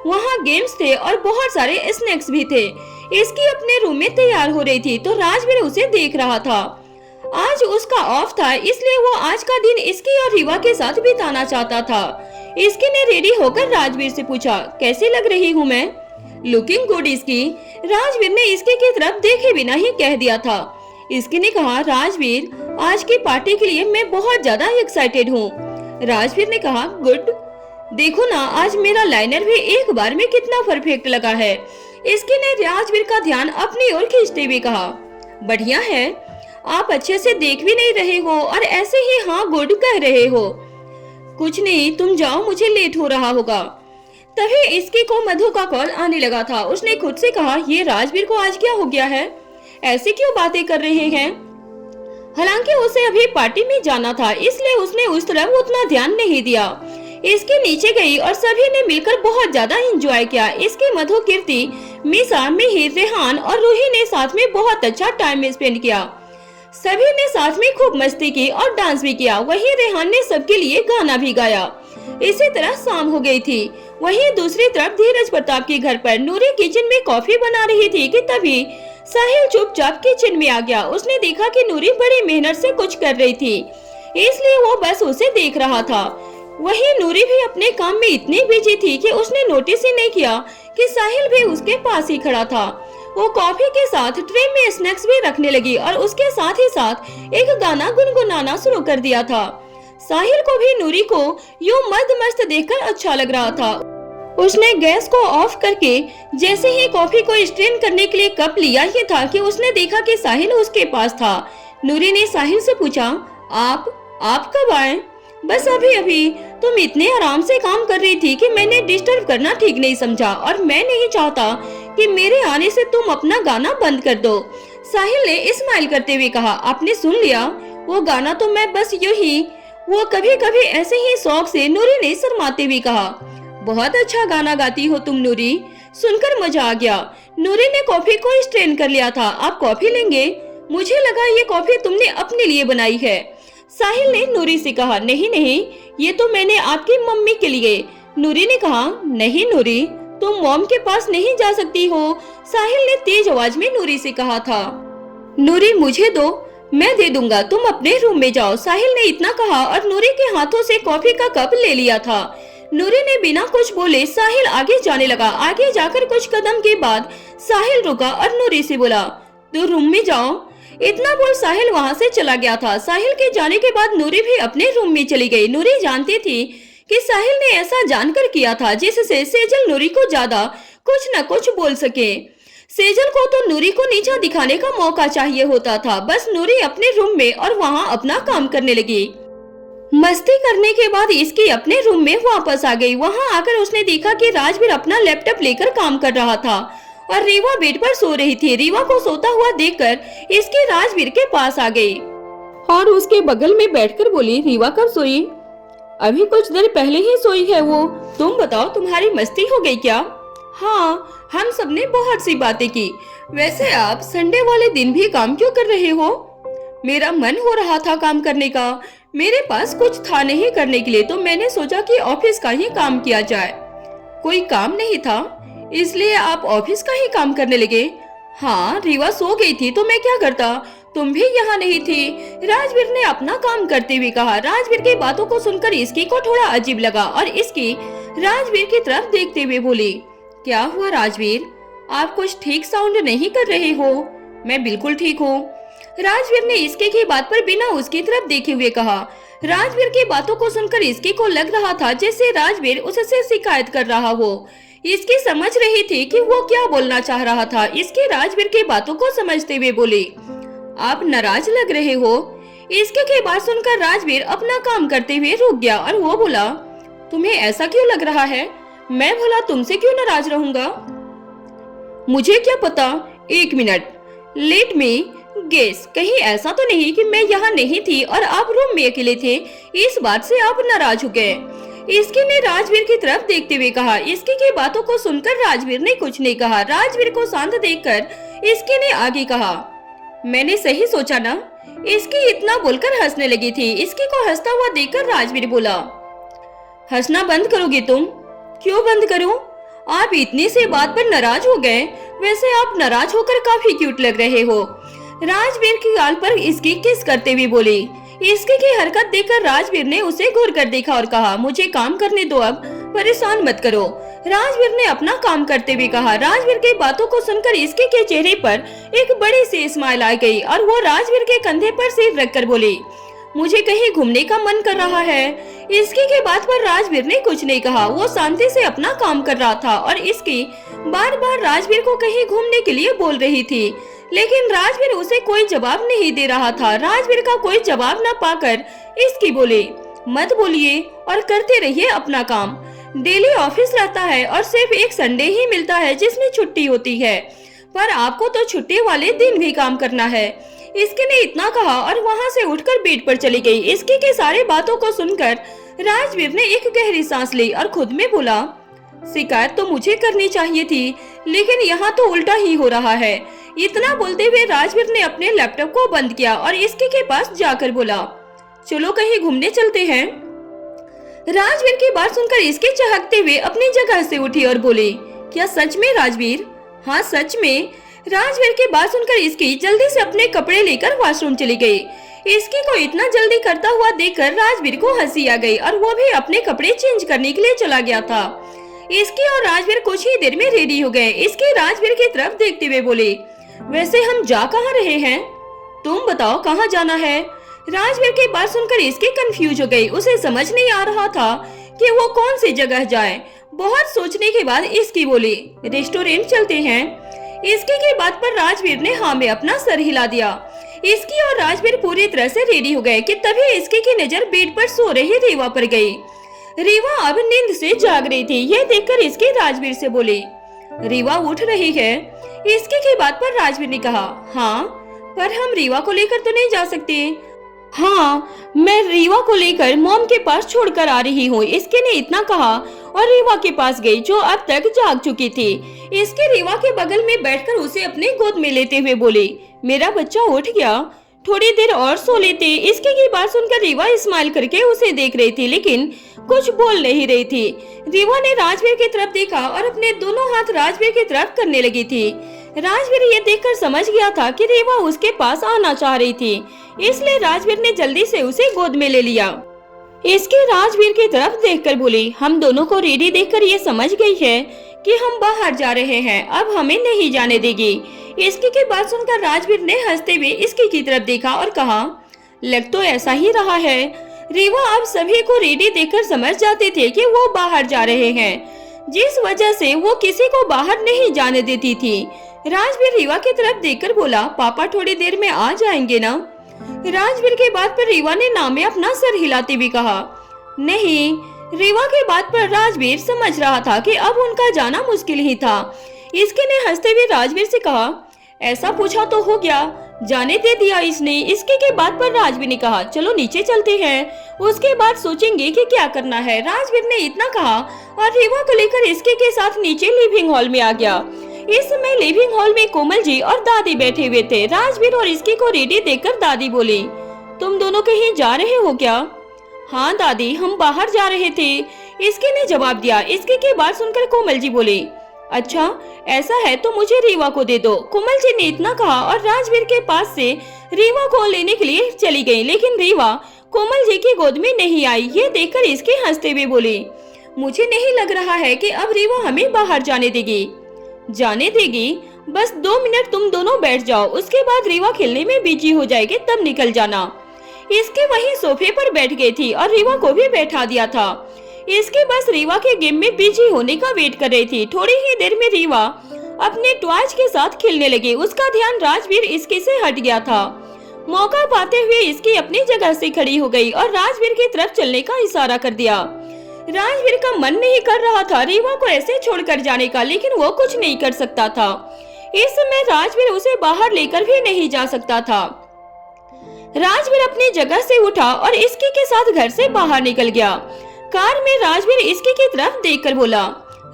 वहाँ गेम्स थे और बहुत सारे स्नैक्स भी थे। इसकी अपने रूम में तैयार हो रही थी तो राजवीर उसे देख रहा था। आज उसका ऑफ था, इसलिए वो आज का दिन इसकी और रीवा के साथ बिताना चाहता था। इसकी ने रेडी होकर राजवीर से पूछा, कैसी लग रही हूँ मैं? लुकिंग गुड इसकी। राजवीर ने इसके की तरफ देखे बिना ही कह दिया था। इसकी ने कहा, राजवीर आज की पार्टी के लिए मैं बहुत ज्यादा एक्साइटेड हूँ। राजवीर ने कहा, गुड। देखो ना आज मेरा लाइनर भी एक बार में कितना परफेक्ट लगा है। इसकी ने राजवीर का ध्यान अपनी ओर खींचते हुए कहा, बढ़िया है, आप अच्छे से देख भी नहीं रहे हो और ऐसे ही हाँ गुड कह रहे हो। कुछ नहीं, तुम जाओ, मुझे लेट हो रहा होगा। तभी इसकी को मधु का कॉल आने लगा था। उसने खुद से कहा, ये राजवीर को आज क्या हो गया है, ऐसी क्यों बातें कर रहे हैं। हालांकि उसे अभी पार्टी में जाना था, इसलिए उसने उस तरफ उतना ध्यान नहीं दिया। इसके नीचे गई और सभी ने मिलकर बहुत ज्यादा एंजॉय किया। इसके मधु, कीर्ति, मीसा, मिहिर, रेहान और रूही ने साथ में बहुत अच्छा टाइम स्पेंड किया। सभी ने साथ में खूब मस्ती की और डांस भी किया। वहीं रेहान ने सबके लिए गाना भी गाया। इसी तरह शाम हो गई थी। वहीं दूसरी तरफ धीरज प्रताप के घर पर नूरी किचन में कॉफी बना रही थी कि तभी साहिल चुपचाप किचन में आ गया। उसने देखा कि नूरी बड़ी मेहनत से कुछ कर रही थी, इसलिए वो बस उसे देख रहा था। वहीं नूरी भी अपने काम में इतनी बिजी थी कि उसने नोटिस ही नहीं किया कि साहिल भी उसके पास ही खड़ा था। वो कॉफी के साथ ट्रे में स्नैक्स भी रखने लगी और उसके साथ ही साथ एक गाना गुनगुनाना शुरू कर दिया था। साहिल को भी नूरी को यूं मद मस्त देखकर अच्छा लग रहा था। उसने गैस को ऑफ करके जैसे ही कॉफी को स्ट्रेन करने के लिए कप लिया ही था कि उसने देखा कि साहिल उसके पास था। नूरी ने साहिल से पूछा, आप कब आए? बस अभी तुम इतने आराम से काम कर रही थी कि मैंने डिस्टर्ब करना ठीक नहीं समझा और मैं नहीं चाहता कि मेरे आने से तुम अपना गाना बंद कर दो। साहिल ने स्माइल करते हुए कहा, आपने सुन लिया? वो गाना तो मैं बस यूं ही, वो कभी कभी ऐसे ही शौक से। नूरी ने शर्माते हुए कहा, बहुत अच्छा गाना गाती हो तुम नूरी, सुनकर मजा आ गया। नूरी ने कॉफी को स्ट्रेन कर लिया था। आप कॉफी लेंगे? मुझे लगा ये कॉफी तुमने अपने लिए बनाई है। साहिल ने नूरी से कहा, नहीं, ये तो मैंने आपकी मम्मी के लिए। नूरी ने कहा, नहीं नूरी, तुम मॉम के पास नहीं जा सकती हो। साहिल ने तेज आवाज में नूरी से कहा था। नूरी, मुझे दो, मैं दे दूंगा, तुम अपने रूम में जाओ। साहिल ने इतना कहा और नूरी के हाथों से कॉफी का कप ले लिया था। नूरी ने बिना कुछ बोले साहिल आगे जाने लगा। आगे जाकर कुछ कदम के बाद साहिल रुका और नूरी से बोला, तू रूम में जाओ। इतना बोल साहिल वहाँ से चला गया था। साहिल के जाने के बाद नूरी भी अपने रूम में चली गई। नूरी जानती थी कि साहिल ने ऐसा जानकर किया था जिससे सेजल नूरी को ज्यादा कुछ न कुछ बोल सके। सेजल को तो नूरी को नीचा दिखाने का मौका चाहिए होता था। बस नूरी अपने रूम में और वहाँ अपना काम करने लगी। मस्ती करने के बाद इसकी अपने रूम में वापस आ गई। वहाँ आकर उसने देखा कि राजवीर अपना लैपटॉप लेकर काम कर रहा था और रीवा बेड पर सो रही थी। रीवा को सोता हुआ देखकर इसकी राजवीर के पास आ गई और उसके बगल में बैठकर बोली, रीवा कब सोई? अभी कुछ देर पहले ही सोई है वो। तुम बताओ, तुम्हारी मस्ती हो गई क्या? हाँ, हम सबने बहुत सी बातें की। वैसे आप संडे वाले दिन भी काम क्यों कर रहे हो? मेरा मन हो रहा था काम करने का, मेरे पास कुछ था नहीं करने के लिए, तो मैंने सोचा कि ऑफिस का ही काम किया जाए। कोई काम नहीं था इसलिए आप ऑफिस का ही काम करने लगे? हाँ, रीवा सो गई थी तो मैं क्या करता, तुम भी यहाँ नहीं थी। राजवीर ने अपना काम करते हुए कहा। राजवीर की बातों को सुनकर इसकी को थोड़ा अजीब लगा और इसकी राजवीर की तरफ देखते हुए बोली, क्या हुआ राजवीर, आप कुछ ठीक साउंड नहीं कर रहे हो? मैं बिल्कुल ठीक हूँ। राजवीर ने इसके की बात पर बिना उसकी तरफ देखे हुए कहा। राजवीर की बातों को सुनकर इसकी को लग रहा था जैसे राजवीर उससे शिकायत कर रहा हो। इसकी समझ रही थी कि वो क्या बोलना चाह रहा था। इसकी राजवीर की बातों को समझते हुए बोली, आप नाराज लग रहे हो। इसके की बात सुनकर राजवीर अपना काम करते हुए रुक गया और वो बोला, तुम्हें ऐसा क्यों लग रहा है? मैं भला तुमसे क्यों नाराज रहूंगा? मुझे क्या पता, एक मिनट, लेट मी गेस, कहीं ऐसा तो नहीं कि मैं यहाँ नहीं थी और आप रूम में अकेले थे, इस बात से आप नाराज हो गए? इसकी ने राजवीर की तरफ देखते हुए कहा। इसकी की बातों को सुनकर राजवीर ने कुछ नहीं कहा। राजवीर को शांत देखकर इसकी ने आगे कहा, मैंने सही सोचा ना? इसकी इतना बोलकर हंसने लगी थी। इसकी को हंसता हुआ देखकर राजवीर बोला, हंसना बंद करोगे तुम? क्यों बंद करूं? आप इतनी सी बात पर नाराज हो गए। वैसे आप नाराज होकर काफी क्यूट लग रहे हो। राजवीर की गाल पर इसकी किस करते हुए बोली। इसकी की हरकत देखकर राजवीर ने उसे घूर कर देखा और कहा, मुझे काम करने दो, अब परेशान मत करो। राजवीर ने अपना काम करते हुए कहा। राजवीर की बातों को सुनकर इसके के चेहरे पर एक बड़ी सी स्माइल आ गई और वो राजवीर के कंधे पर सिर रखकर बोली, मुझे कहीं घूमने का मन कर रहा है। इसकी की बात पर राजवीर ने कुछ नहीं कहा। वो शांति से अपना काम कर रहा था और इसकी बार बार राजवीर को कहीं घूमने के लिए बोल रही थी, लेकिन राजवीर उसे कोई जवाब नहीं दे रहा था। राजवीर का कोई जवाब न पाकर इसकी बोली, मत बोलिए और करते रहिए अपना काम। डेली ऑफिस रहता है और सिर्फ एक संडे ही मिलता है जिसमें छुट्टी होती है, पर आपको तो छुट्टी वाले दिन भी काम करना है। इसकी ने इतना कहा और वहाँ से उठकर बेड पर चली गई। इसकी के सारे बातों को सुनकर राजवीर ने एक गहरी सांस ली और खुद में बोला, शिकायत तो मुझे करनी चाहिए थी, लेकिन यहाँ तो उल्टा ही हो रहा है। इतना बोलते हुए राजवीर ने अपने लैपटॉप को बंद किया और इसके के पास जाकर बोला, चलो कहीं घूमने चलते हैं। राजवीर की बात सुनकर इसके चहकते हुए अपनी जगह से उठी और बोली, क्या सच में राजवीर? हाँ सच में। राजवीर की बात सुनकर इसकी जल्दी से अपने कपड़े लेकर वॉशरूम चली गई। इसकी को इतना जल्दी करता हुआ देखकर राजवीर को हंसी आ गई और वो भी अपने कपड़े चेंज करने के लिए चला गया था। इसकी और राजवीर कुछ ही देर में रेडी हो गए। इसके राजवीर की तरफ देखते हुए बोले, वैसे हम जा कहाँ रहे हैं? तुम बताओ कहाँ जाना है? राजवीर की बात सुनकर इसकी कंफ्यूज हो गई। उसे समझ नहीं आ रहा था कि वो कौन सी जगह जाए। बहुत सोचने के बाद इसकी बोली, रेस्टोरेंट चलते हैं। इसकी की बात पर राजवीर ने हाँ में अपना सर हिला दिया। इसकी और राजवीर पूरी तरह से रेडी हो गए कि तभी इसकी की नजर बेड पर सो रही रीवा पर गई। रीवा अब नींद से जाग रही थी। यह देखकर इसकी राजवीर से बोली, रीवा उठ रही है? इसकी की बात पर राजवीर ने कहा, हाँ पर हम रीवा को लेकर तो नहीं जा सकते। हाँ मैं रीवा को लेकर मॉम के पास छोड़कर आ रही हूँ। इसके ने इतना कहा और रीवा के पास गई जो अब तक जाग चुकी थी। इसके रीवा के बगल में बैठकर उसे अपने गोद में लेते हुए बोली, मेरा बच्चा उठ गया, थोड़ी देर और सो लेते। इसके की बात सुनकर रीवा स्माइल करके उसे देख रही थी लेकिन कुछ बोल नहीं रही थी। रीवा ने राजवीर की तरफ देखा और अपने दोनों हाथ राजवीर की तरफ करने लगी थी। राजवीर ये देखकर समझ गया था कि रीवा उसके पास आना चाह रही थी, इसलिए राजवीर ने जल्दी से उसे गोद में ले लिया। इसके राजवीर की तरफ देखकर बोली, हम दोनों को रेडी देखकर ये समझ गई है कि हम बाहर जा रहे हैं, अब हमें नहीं जाने देगी। इसकी की बात सुनकर राजवीर ने हंसते हुए इसकी की तरफ देखा और कहा, लग तो ऐसा ही रहा है। रीवा अब सभी को रेडी देखकर समझ जाते थे कि वो बाहर जा रहे हैं, जिस वजह से वो किसी को बाहर नहीं जाने देती थी। राजवीर रीवा की तरफ देखकर बोला, पापा थोड़ी देर में आ जाएंगे ना? राजवीर के बात पर रीवा ने ना में अपना सर हिलाते हुए कहा, नहीं। रीवा के बात पर राजवीर समझ रहा था कि अब उनका जाना मुश्किल ही था। इसके ने हंसते हुए राजवीर से कहा, ऐसा पूछा तो हो गया, जाने दे दिया इसने। इसके के बात पर राजवीर ने कहा, चलो नीचे चलते हैं, उसके बाद सोचेंगे कि क्या करना है। राजवीर ने इतना कहा और रीवा को लेकर इसके के साथ नीचे लिविंग हॉल में आ गया। इस समय लिविंग हॉल में कोमल जी और दादी बैठे हुए थे। राजवीर और इसकी को रेडी देखकर दादी बोली, तुम दोनों कहीं जा रहे हो क्या? हाँ दादी, हम बाहर जा रहे थे, इसके ने जवाब दिया। इसके की बात सुनकर कोमल जी बोली, अच्छा ऐसा है तो मुझे रीवा को दे दो। कोमल जी ने इतना कहा और राजवीर के पास से रीवा को लेने के लिए चली गई, लेकिन रीवा कोमल जी की गोद में नहीं आई। ये देखकर इसके हंसते हुए बोली, मुझे नहीं लग रहा है कि अब रीवा हमें बाहर जाने देगी। जाने देगी? बस 2 मिनट तुम दोनों बैठ जाओ, उसके बाद रीवा खेलने में बिजी हो जाएगी, तब निकल जाना। इसके वहीं सोफे पर बैठ गई थी और रीवा को भी बैठा दिया था। इसके बस रीवा के गेम में बिजी होने का वेट कर रही थी। थोड़ी ही देर में रीवा अपने टॉयज के साथ खेलने लगी। उसका ध्यान राजवीर इसके से हट गया था। मौका पाते हुए इसकी अपनी जगह से खड़ी हो गई और राजवीर की तरफ चलने का इशारा कर दिया। राजवीर का मन नहीं कर रहा था रीवा को ऐसे छोड़कर जाने का, लेकिन वो कुछ नहीं कर सकता था। इस समय राजवीर उसे बाहर लेकर भी नहीं जा सकता था। राजवीर अपनी जगह से उठा और इसकी के साथ घर से बाहर निकल गया। कार में राजवीर इसकी की तरफ देखकर बोला,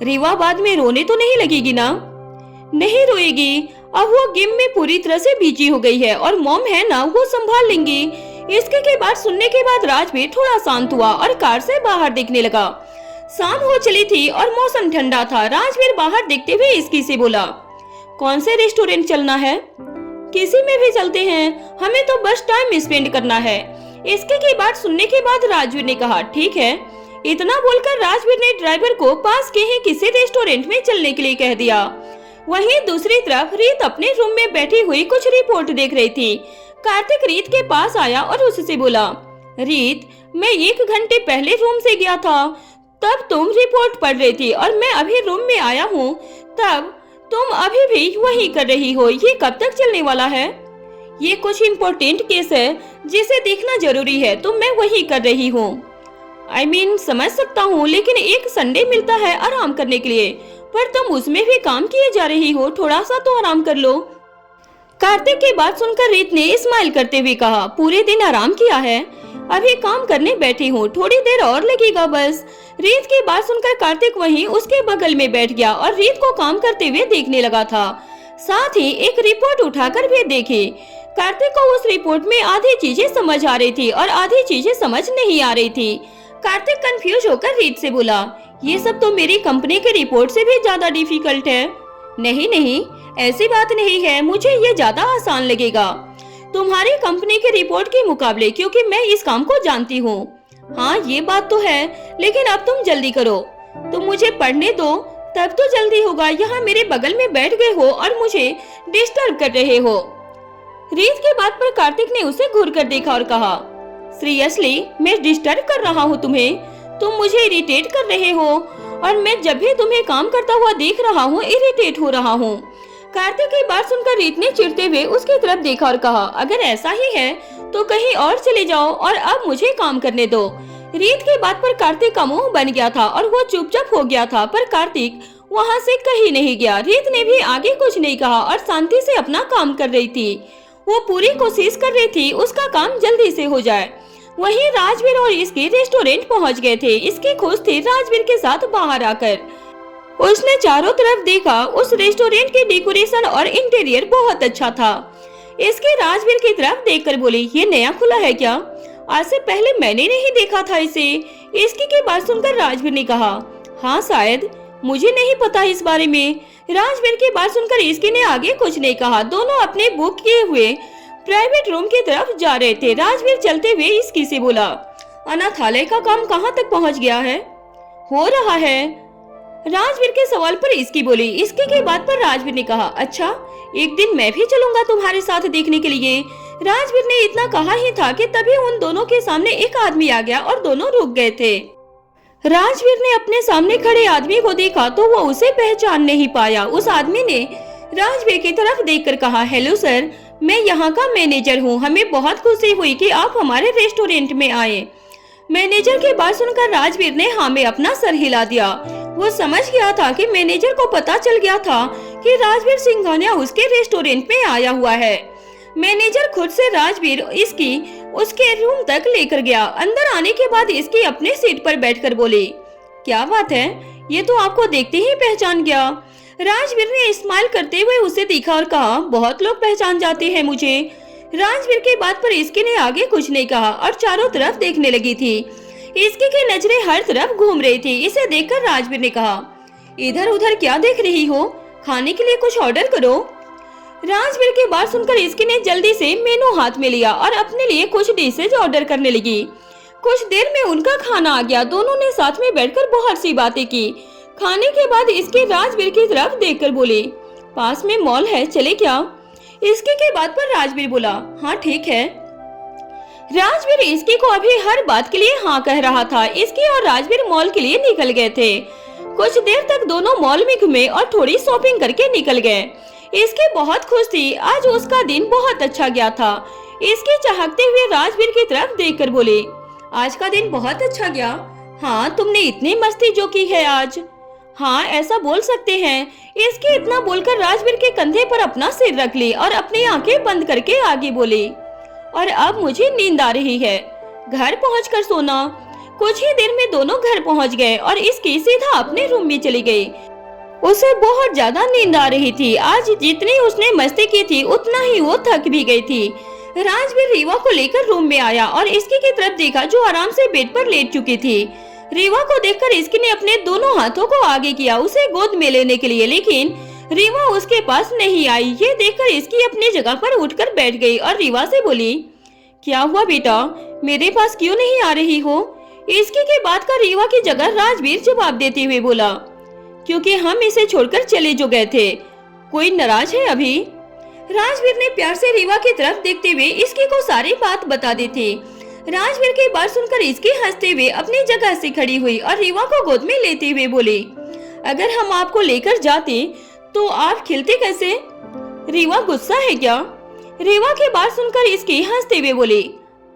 रीवा बाद में रोने तो नहीं लगेगी ना? नहीं रोएगी, अब वो गेम में पूरी तरह से बिजी हो गई है और मॉम है ना, वो संभाल लेंगी। इसके के बात सुनने के बाद राजवीर थोड़ा शांत हुआ और कार से बाहर देखने लगा। शाम हो चली थी और मौसम ठंडा था। राजवीर बाहर देखते हुए इसकी से बोला, कौन से रेस्टोरेंट चलना है? किसी में भी चलते हैं, हमें तो बस टाइम स्पेंड करना है। इसके की बात सुनने के बाद राजवीर ने कहा, ठीक है। इतना बोलकर राजवीर ने ड्राइवर को पास के ही किसी रेस्टोरेंट में चलने के लिए कह दिया। वहीं दूसरी तरफ रीत अपने रूम में बैठी हुई कुछ रिपोर्ट देख रही थी। कार्तिक रीत के पास आया और उससे बोला, रीत मैं 1 घंटे पहले रूम से गया था, तब तुम रिपोर्ट पढ़ रही थी और मैं अभी रूम में आया हूँ, तब तुम अभी भी वही कर रही हो। ये कब तक चलने वाला है? ये कुछ इम्पोर्टेंट केस है जिसे देखना जरूरी है, तो मैं वही कर रही हूँ। समझ सकता हूँ, लेकिन एक संडे मिलता है आराम करने के लिए, पर तुम उसमें भी काम किए जा रही हो, थोड़ा सा तो आराम कर लो। कार्तिक की बात सुनकर रीत ने स्माइल करते हुए कहा, पूरे दिन आराम किया है, अभी काम करने बैठी हूँ, थोड़ी देर और लगेगा बस। रीत की बात सुनकर कार्तिक वहीं उसके बगल में बैठ गया और रीत को काम करते हुए देखने लगा था। साथ ही एक रिपोर्ट उठाकर भी देखी। कार्तिक को उस रिपोर्ट में आधी चीजें समझ आ रही थी और आधी चीजें समझ नहीं आ रही थी। कार्तिक कंफ्यूज होकर रीत से बोला, ये सब तो मेरी कंपनी के रिपोर्ट से भी ज्यादा डिफिकल्ट है। नहीं नहीं, ऐसी बात नहीं है, मुझे ये ज्यादा आसान लगेगा तुम्हारी कंपनी के रिपोर्ट के मुकाबले, क्योंकि मैं इस काम को जानती हूँ। हाँ ये बात तो है, लेकिन अब तुम जल्दी करो, तुम मुझे पढ़ने दो, तब तो जल्दी होगा। यहाँ मेरे बगल में बैठ गए हो और मुझे डिस्टर्ब कर रहे हो। रीत की बात पर कार्तिक ने उसे घूर कर देखा और कहा, सीरियसली मैं डिस्टर्ब कर रहा हूँ तुम्हें? तुम मुझे इरिटेट कर रहे हो और मैं जब भी तुम्हें काम करता हुआ देख रहा हूँ इरिटेट हो रहा हूँ। कार्तिक की बात सुनकर रीत ने चिढ़ते हुए उसकी तरफ देखा और कहा, अगर ऐसा ही है तो कहीं और चले जाओ और अब मुझे काम करने दो। रीत की बात पर कार्तिक का मुंह बन गया था और वो चुपचाप हो गया था, पर कार्तिक वहाँ से कहीं नहीं गया। रीत ने भी आगे कुछ नहीं कहा और शांति से अपना काम कर रही थी। वो पूरी कोशिश कर रही थी उसका काम जल्दी से हो जाए। वहीं राजवीर और इसके रेस्टोरेंट पहुंच गए थे। इसकी खुश थी राजवीर के साथ बाहर आकर। उसने चारों तरफ देखा, उस रेस्टोरेंट की डेकोरेशन और इंटीरियर बहुत अच्छा था। इसके राजवीर की तरफ देखकर बोली, ये नया खुला है क्या? आज से पहले मैंने नहीं देखा था इसे। इसकी की बात सुनकर राजवीर ने कहा, हाँ शायद, मुझे नहीं पता इस बारे में। राजवीर की बात सुनकर इसकी ने आगे कुछ नहीं कहा। दोनों अपने बुक किए हुए प्राइवेट रूम की तरफ जा रहे थे। राजवीर चलते हुए इसकी से बोला, अनाथालय का काम कहाँ तक पहुँच गया है? हो रहा है। राजवीर के सवाल पर इसकी बोली। इसकी की बात पर राजवीर ने कहा, अच्छा एक दिन मैं भी चलूंगा तुम्हारे साथ देखने के लिए। राजवीर ने इतना कहा ही था कि तभी उन दोनों के सामने एक आदमी आ गया और दोनों रुक गए थे। राजवीर ने अपने सामने खड़े आदमी को देखा तो वो उसे पहचान नहीं पाया। उस आदमी ने राजवीर की तरफ देखकर कहा, हेलो सर, मैं यहाँ का मैनेजर हूँ, हमें बहुत खुशी हुई कि आप हमारे रेस्टोरेंट में आए। मैनेजर की बात सुनकर राजवीर ने हाँ में अपना सर हिला दिया। वो समझ गया था कि मैनेजर को पता चल गया था कि राजवीर सिंघानिया उसके रेस्टोरेंट में आया हुआ है। मैनेजर खुद से राजवीर इसकी उसके रूम तक लेकर गया। अंदर आने के बाद इसकी अपने सीट पर बैठकर बोली, क्या बात है, ये तो आपको देखते ही पहचान गया। राजवीर ने स्माइल करते हुए उसे देखा और कहा, बहुत लोग पहचान जाते हैं मुझे। राजवीर की बात पर इसकी ने आगे कुछ नहीं कहा और चारों तरफ देखने लगी थी। इसकी की नजरें हर तरफ घूम रही थी। इसे देखकर राजवीर ने कहा, इधर उधर क्या देख रही हो, खाने के लिए कुछ ऑर्डर करो। राजवीर की बात सुनकर इसकी ने जल्दी से मेनू हाथ में लिया और अपने लिए कुछ डिशेज ऑर्डर करने लगी। कुछ देर में उनका खाना आ गया। दोनों ने साथ में बैठकर बहुत सी बातें की। खाने के बाद इसके राजवीर की तरफ देखकर बोली, पास में मॉल है, चले क्या? इसकी के बात पर राजवीर बोला, हाँ ठीक है। राजवीर इसकी को अभी हर बात के लिए हाँ कह रहा था। इसकी और राजवीर मॉल के लिए निकल गए थे। कुछ देर तक दोनों मॉल में घूमे और थोड़ी शॉपिंग करके निकल गए। इसकी बहुत खुश थी, आज उसका दिन बहुत अच्छा गया था। इसकी चाहते हुए राजवीर की तरफ देखकर बोली, आज का दिन बहुत अच्छा गया। हाँ, तुमने इतनी मस्ती जो की है आज। हाँ, ऐसा बोल सकते हैं। इसकी इतना बोलकर राजवीर के कंधे पर अपना सिर रख ली और अपनी आंखें बंद करके आगे बोली, और अब मुझे नींद आ रही है, घर पहुंचकर सोना। कुछ ही देर में दोनों घर पहुंच गए और इसकी सीधा अपने रूम में चली गई। उसे बहुत ज्यादा नींद आ रही थी। आज जितनी उसने मस्ती की थी उतना ही वो थक भी गई थी। राजवीर रीवा को लेकर रूम में आया और इसकी की तरफ देखा जो आराम से बेड पर लेट चुकी थी। रीवा को देखकर इसकी ने अपने दोनों हाथों को आगे किया उसे गोद में लेने के लिए, लेकिन रीवा उसके पास नहीं आई। ये देखकर इसकी अपनी जगह पर उठकर बैठ गई और रीवा से बोली, क्या हुआ बेटा, मेरे पास क्यों नहीं आ रही हो? इसकी के बात का रीवा की जगह राजवीर जवाब देते हुए बोला, क्योंकि हम इसे छोड़कर चले जो गए थे। कोई नाराज है अभी? राजवीर ने प्यार से रीवा की तरफ देखते हुए इसकी को सारी बात बता दी थी। राजवीर की बात सुनकर इसकी हंसते हुए अपनी जगह से खड़ी हुई और रीवा को गोद में लेते हुए बोली, अगर हम आपको लेकर जाते तो आप खिलते कैसे? रीवा गुस्सा है क्या? रीवा की बात सुनकर इसकी हंसते हुए बोली,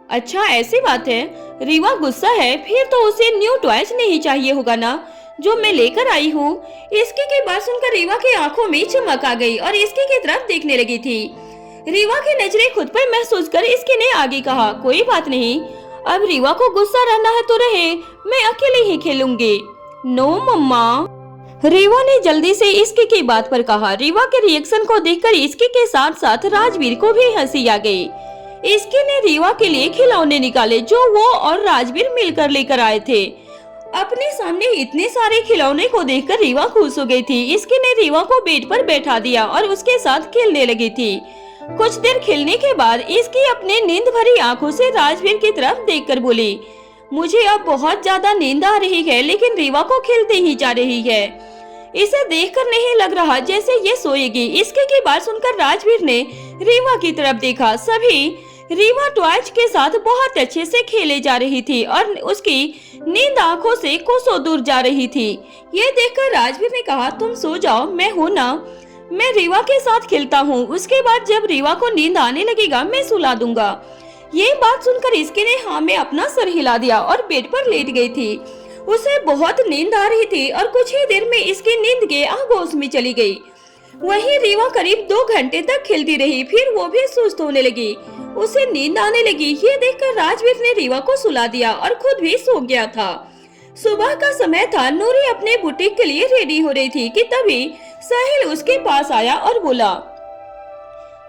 अच्छा ऐसी बात है, रीवा गुस्सा है, फिर तो उसे न्यू टॉयज नहीं चाहिए होगा ना जो मैं लेकर आई हूँ। इसकी की बात सुनकर रीवा की आंखों में चमक आ गई और इसकी की तरफ देखने लगी थी। रीवा की नजरें खुद पर महसूस कर इसकी ने आगे कहा, कोई बात नहीं, अब रीवा को गुस्सा रहना है तो रहे, मैं अकेले ही खेलूंगी। नो मम्मा, रीवा ने जल्दी से इसकी की बात पर कहा। रीवा के रिएक्शन को देखकर इसकी के साथ साथ राजवीर को भी हंसी आ गई। इसकी ने रीवा के लिए खिलौने निकाले जो वो और राजवीर मिलकर लेकर आए थे। अपने सामने इतने सारे खिलौने को देखकर रीवा खुश हो गई थी। इसकी ने रीवा को बेड पर बैठा दिया और उसके साथ खेलने लगी थी। कुछ देर खेलने के बाद इसकी अपने नींद भरी आंखों से राजवीर की तरफ देखकर बोली, मुझे अब बहुत ज्यादा नींद आ रही है, लेकिन रीवा को खेलते ही जा रही है। इसे देखकर नहीं लग रहा जैसे ये सोएगी। इसके की बात सुनकर राजवीर ने रीवा की तरफ देखा। सभी रीवा टॉयज के साथ बहुत अच्छे से खेले जा रही थी और उसकी नींद आंखों से कोसों दूर जा रही थी। ये देखकर राजवीर ने कहा, तुम सो जाओ, मैं हूँ ना, मैं रीवा के साथ खेलता हूँ। उसके बाद जब रीवा को नींद आने लगेगा मैं सुला दूंगा। ये बात सुनकर इसके ने हाँ में अपना सर हिला दिया और बेड पर लेट गई थी। उसे बहुत नींद आ रही थी और कुछ ही देर में इसकी नींद के आगोश में चली गई। वहीं रीवा करीब 2 घंटे तक खेलती रही, फिर वो भी सुस्त होने लगी, उसे नींद आने लगी। ये देखकर राजवीर ने रीवा को सुला दिया और खुद भी सो गया था। सुबह का समय था। नूरी अपने बुटीक के लिए रेडी हो रही थी कि तभी साहिल उसके पास आया और बोला,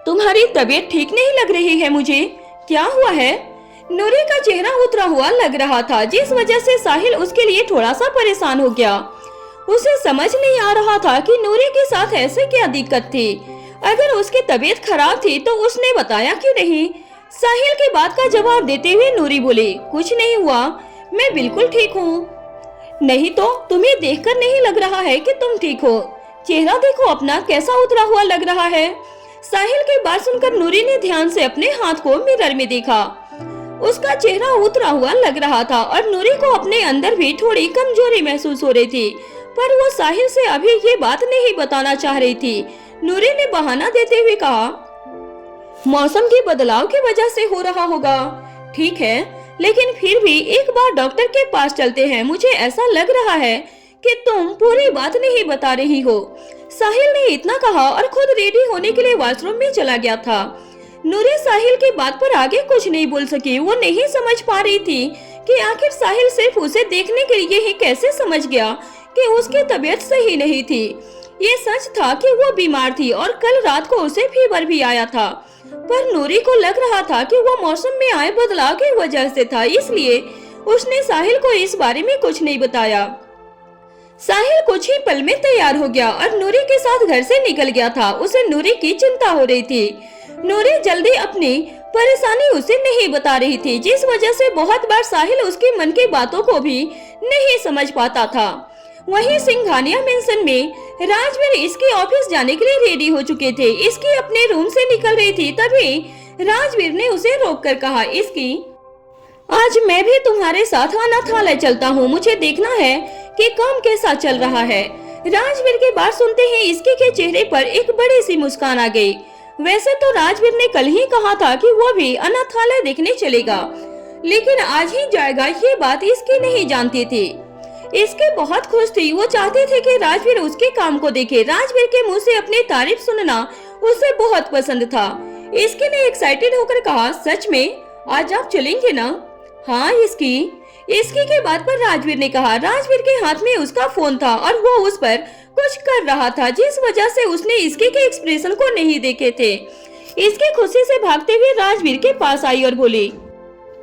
तुम्हारी तबीयत ठीक नहीं लग रही है मुझे, क्या हुआ है? नूरी का चेहरा उतरा हुआ लग रहा था, जिस वजह से साहिल उसके लिए थोड़ा सा परेशान हो गया। उसे समझ नहीं आ रहा था कि नूरी के साथ ऐसे क्या दिक्कत थी। अगर उसकी तबीयत खराब थी तो उसने बताया क्यों नहीं? साहिल की बात का जवाब देते हुए नूरी बोली, कुछ नहीं हुआ, मैं बिल्कुल ठीक हूँ। नहीं तो तुम्हें देखकर नहीं लग रहा है कि तुम ठीक हो, चेहरा देखो अपना कैसा उतरा हुआ लग रहा है। साहिल की बात सुनकर नूरी ने ध्यान से अपने हाथ को मिरर में देखा। उसका चेहरा उतरा हुआ लग रहा था और नूरी को अपने अंदर भी थोड़ी कमजोरी महसूस हो रही थी, पर वो साहिल से अभी ये बात नहीं बताना चाह रही थी। नूरी ने बहाना देते हुए कहा, मौसम के बदलाव की वजह से हो रहा होगा। ठीक है, लेकिन फिर भी एक बार डॉक्टर के पास चलते हैं, मुझे ऐसा लग रहा है कि तुम पूरी बात नहीं बता रही हो। साहिल ने इतना कहा और खुद रेडी होने के लिए वॉशरूम में चला गया था। नूरी साहिल की बात पर आगे कुछ नहीं बोल सकी। वो नहीं समझ पा रही थी कि आखिर साहिल सिर्फ उसे देखने के लिए ही कैसे समझ गया कि उसकी तबीयत सही नहीं थी। ये सच था कि वो बीमार थी और कल रात को उसे फीवर भी आया था, पर नूरी को लग रहा था कि वो मौसम में आए बदलाव की वजह से था, इसलिए उसने साहिल को इस बारे में कुछ नहीं बताया। साहिल कुछ ही पल में तैयार हो गया और नूरी के साथ घर से निकल गया था। उसे नूरी की चिंता हो रही थी। नूरी जल्दी अपनी परेशानी उसे नहीं बता रही थी, जिस वजह से बहुत बार साहिल उसके मन की बातों को भी नहीं समझ पाता था। वहीं सिंघानिया मेंशन में राजवीर इसके ऑफिस जाने के लिए रेडी हो चुके थे। इसकी अपने रूम से निकल रही थी, तभी राजवीर ने उसे रोककर कहा, इसकी आज मैं भी तुम्हारे साथ अनाथालय चलता हूँ, मुझे देखना है कि काम कैसा चल रहा है। राजवीर की बात सुनते ही इसके के चेहरे पर एक बड़ी सी मुस्कान आ गई। वैसे तो राजवीर ने कल ही कहा था कि वो भी अनाथालय देखने चलेगा, लेकिन आज ही जाएगा ये बात इसकी नहीं जानती थी। इसके बहुत खुश थी, वो चाहती थी कि राजवीर उसके काम को देखे। राजवीर के मुंह से अपनी तारीफ सुनना उसे बहुत पसंद था। इसके ने एक्साइटेड होकर कहा, सच में आज आप चलेंगे ना? हाँ इसकी के बात पर राजवीर ने कहा। राजवीर के हाथ में उसका फोन था और वो उस पर कुछ कर रहा था, जिस वजह से उसने इसके के एक्सप्रेशन को नहीं देखे थे। इसकी खुशी से भागते हुए राजवीर के पास आई और बोली,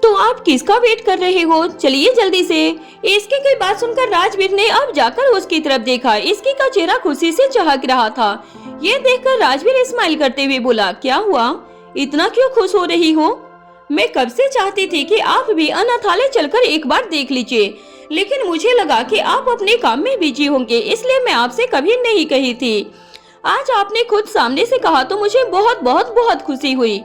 तो आप किसका वेट कर रहे हो, चलिए जल्दी से। इसकी की बात सुनकर राजवीर ने अब जाकर उसकी तरफ देखा। इसकी का चेहरा खुशी से चहक रहा था। ये देखकर राजवीर स्माइल करते हुए बोला, क्या हुआ, इतना क्यों खुश हो रही हो? मैं कब से चाहती थी कि आप भी अनाथालय चलकर एक बार देख लीजिए, लेकिन मुझे लगा कि आप अपने काम में बिजी होंगे, इसलिए मैं आपसे कभी नहीं कही थी। आज आपने खुद सामने से कहा तो मुझे बहुत बहुत बहुत खुशी हुई।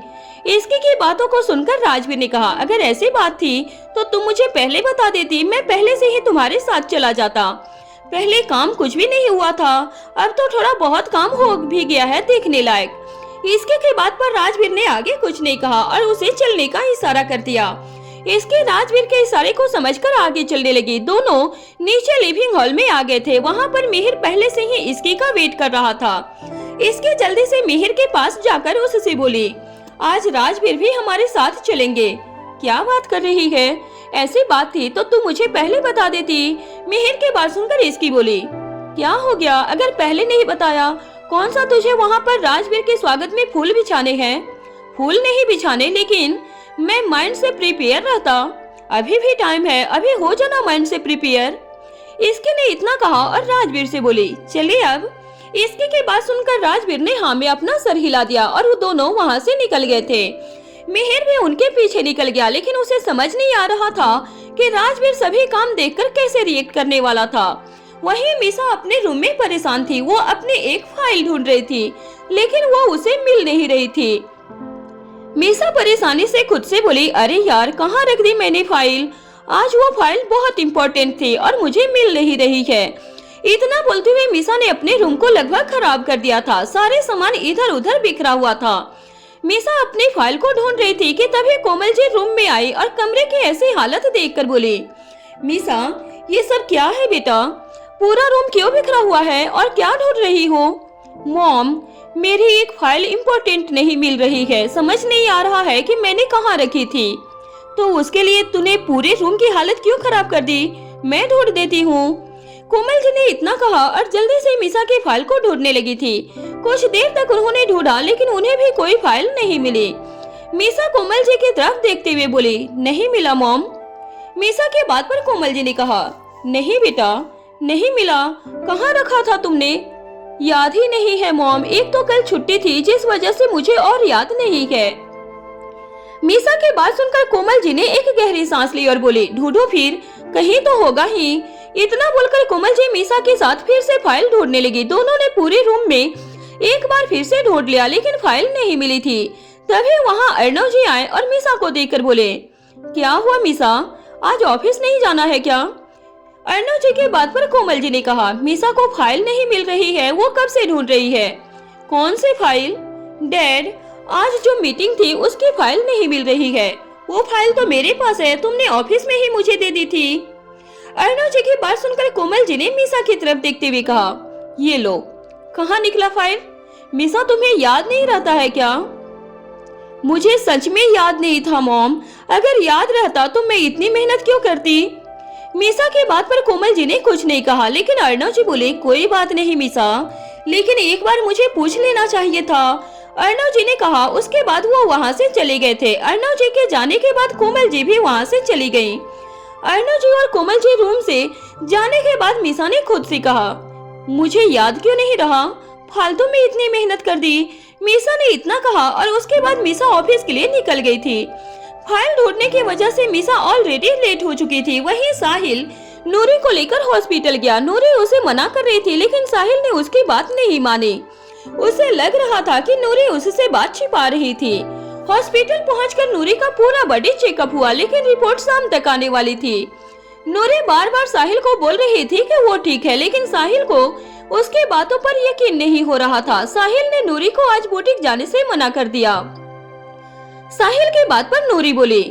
इसकी की बातों को सुनकर राजवीर ने कहा, अगर ऐसी बात थी तो तुम मुझे पहले बता देती, मैं पहले से ही तुम्हारे साथ चला जाता। पहले काम कुछ भी नहीं हुआ था, अब तो थोड़ा बहुत काम हो भी गया है देखने लायक। इसके के बात पर राजवीर ने आगे कुछ नहीं कहा और उसे चलने का इशारा कर दिया। इसके राजवीर के इशारे को समझकर आगे चलने लगी। दोनों नीचे लिविंग हॉल में आ गए थे। वहाँ पर मिहिर पहले से ही इसकी का वेट कर रहा था। इसके जल्दी से मिहिर के पास जाकर उससे बोली, आज राजवीर भी हमारे साथ चलेंगे। क्या बात कर रही है? ऐसी बात थी तो तू मुझे पहले बता देती। मिहिर की बात सुनकर इसकी बोली, क्या हो गया अगर पहले नहीं बताया? कौन सा तुझे वहाँ पर राजवीर के स्वागत में फूल बिछाने हैं? फूल नहीं बिछाने, लेकिन मैं माइंड से प्रिपेयर रहता। अभी भी टाइम है, अभी हो जाना माइंड से प्रिपेयर। इसके ने इतना कहा और राजवीर से बोली, चलिए अब। इसके की बात सुनकर राजवीर ने हाँ में अपना सर हिला दिया और वो दोनों वहाँ से निकल गए थे। मिहिर भी उनके पीछे निकल गया, लेकिन उसे समझ नहीं आ रहा था कि राजवीर सभी काम देखकर कैसे रिएक्ट करने वाला था। वहीं मीसा अपने रूम में परेशान थी। वो अपनी एक फाइल ढूंढ रही थी, लेकिन वो उसे मिल नहीं रही थी। मीसा परेशानी से खुद से बोली, अरे यार कहाँ रख दी मैंने फाइल? आज वो फाइल बहुत इम्पोर्टेंट थी और मुझे मिल नहीं रही है। इतना बोलते हुए मीसा ने अपने रूम को लगभग खराब कर दिया था। सारे सामान इधर उधर बिखरा हुआ था। मीसा अपनी फाइल को ढूंढ रही थी कि तभी कोमल जी रूम में आई और कमरे की ऐसी हालत देखकर बोली, मीसा ये सब क्या है बेटा? पूरा रूम क्यों बिखरा हुआ है और क्या ढूंढ रही हो? मॉम, मेरी एक फाइल इम्पोर्टेंट नहीं मिल रही है। समझ नहीं आ रहा है कि मैंने कहाँ रखी थी। तो उसके लिए तूने पूरे रूम की हालत क्यों खराब कर दी? मैं ढूंढ देती हूँ। कोमल जी ने इतना कहा और जल्दी से मीसा की फाइल को ढूंढने लगी थी। कुछ देर तक उन्होंने ढूंढा, लेकिन उन्हें भी कोई फाइल नहीं मिली। मीसा कोमल जी की तरफ देखते हुए बोली, नहीं मिला मॉम। मीसा के बात पर कोमल जी ने कहा, नहीं बेटा नहीं मिला। कहाँ रखा था तुमने? याद ही नहीं है मॉम। एक तो कल छुट्टी थी जिस वजह से मुझे और याद नहीं है। मीसा की बात सुनकर कोमल जी ने एक गहरी सांस ली और बोली, ढूंढो फिर, कहीं तो होगा ही। इतना बोलकर कोमल जी मीसा के साथ फिर से फाइल ढूंढने लगी। दोनों ने पूरे रूम में एक बार फिर से ढूंढ लिया, लेकिन फाइल नहीं मिली थी। तभी वहाँ अर्णव जी आए और मीसा को देखकर बोले, क्या हुआ मीसा, आज ऑफिस नहीं जाना है क्या? अर्णव जी के बात पर कोमल जी ने कहा, मीसा को फाइल नहीं मिल रही है। वो कब से ढूंढ रही है। कौन सी फाइल? डैड, आज जो मीटिंग थी उसकी फाइल नहीं मिल रही है। वो फाइल तो मेरे पास है, तुमने ऑफिस में ही मुझे दे दी थी। अर्णव जी की बात सुनकर कोमल जी ने मीसा की तरफ देखते हुए कहा, ये लो। कहाँ निकला फाइल? मीसा तुम्हें याद नहीं रहता है क्या? मुझे सच में याद नहीं था मॉम। अगर याद रहता तो मैं इतनी मेहनत क्यों करती? मीसा के बात पर कोमल जी ने कुछ नहीं कहा, लेकिन अर्णव जी बोले, कोई बात नहीं मीसा, लेकिन एक बार मुझे पूछ लेना चाहिए था। अर्णव जी ने कहा। उसके बाद वो वहाँ से चले गए थे। अर्णव जी के जाने के बाद कोमल जी भी वहाँ से चली गयी। अर्णव जी और कोमल जी रूम से जाने के बाद मीसा ने खुद से कहा, मुझे याद क्यों नहीं रहा? फालतू में इतनी मेहनत कर दी। मीसा ने इतना कहा और उसके बाद मीसा ऑफिस के लिए निकल गई थी। फाइल ढूंढने की वजह से मीसा ऑलरेडी लेट हो चुकी थी। वहीं साहिल नूरी को लेकर हॉस्पिटल गया। नूरी उसे मना कर रही थी, लेकिन साहिल ने उसकी बात नहीं मानी। उसे लग रहा था कि नूरी उससे बात छिपा रही थी। हॉस्पिटल पहुंचकर नूरी का पूरा बॉडी चेकअप हुआ, लेकिन रिपोर्ट शाम तक आने वाली थी। नूरी बार बार साहिल को बोल रही थी कि वो ठीक है, लेकिन साहिल को उसकी बातों पर यकीन नहीं हो रहा था। साहिल ने नूरी को आज बुटीक जाने से मना कर दिया। साहिल की बात पर नूरी बोली,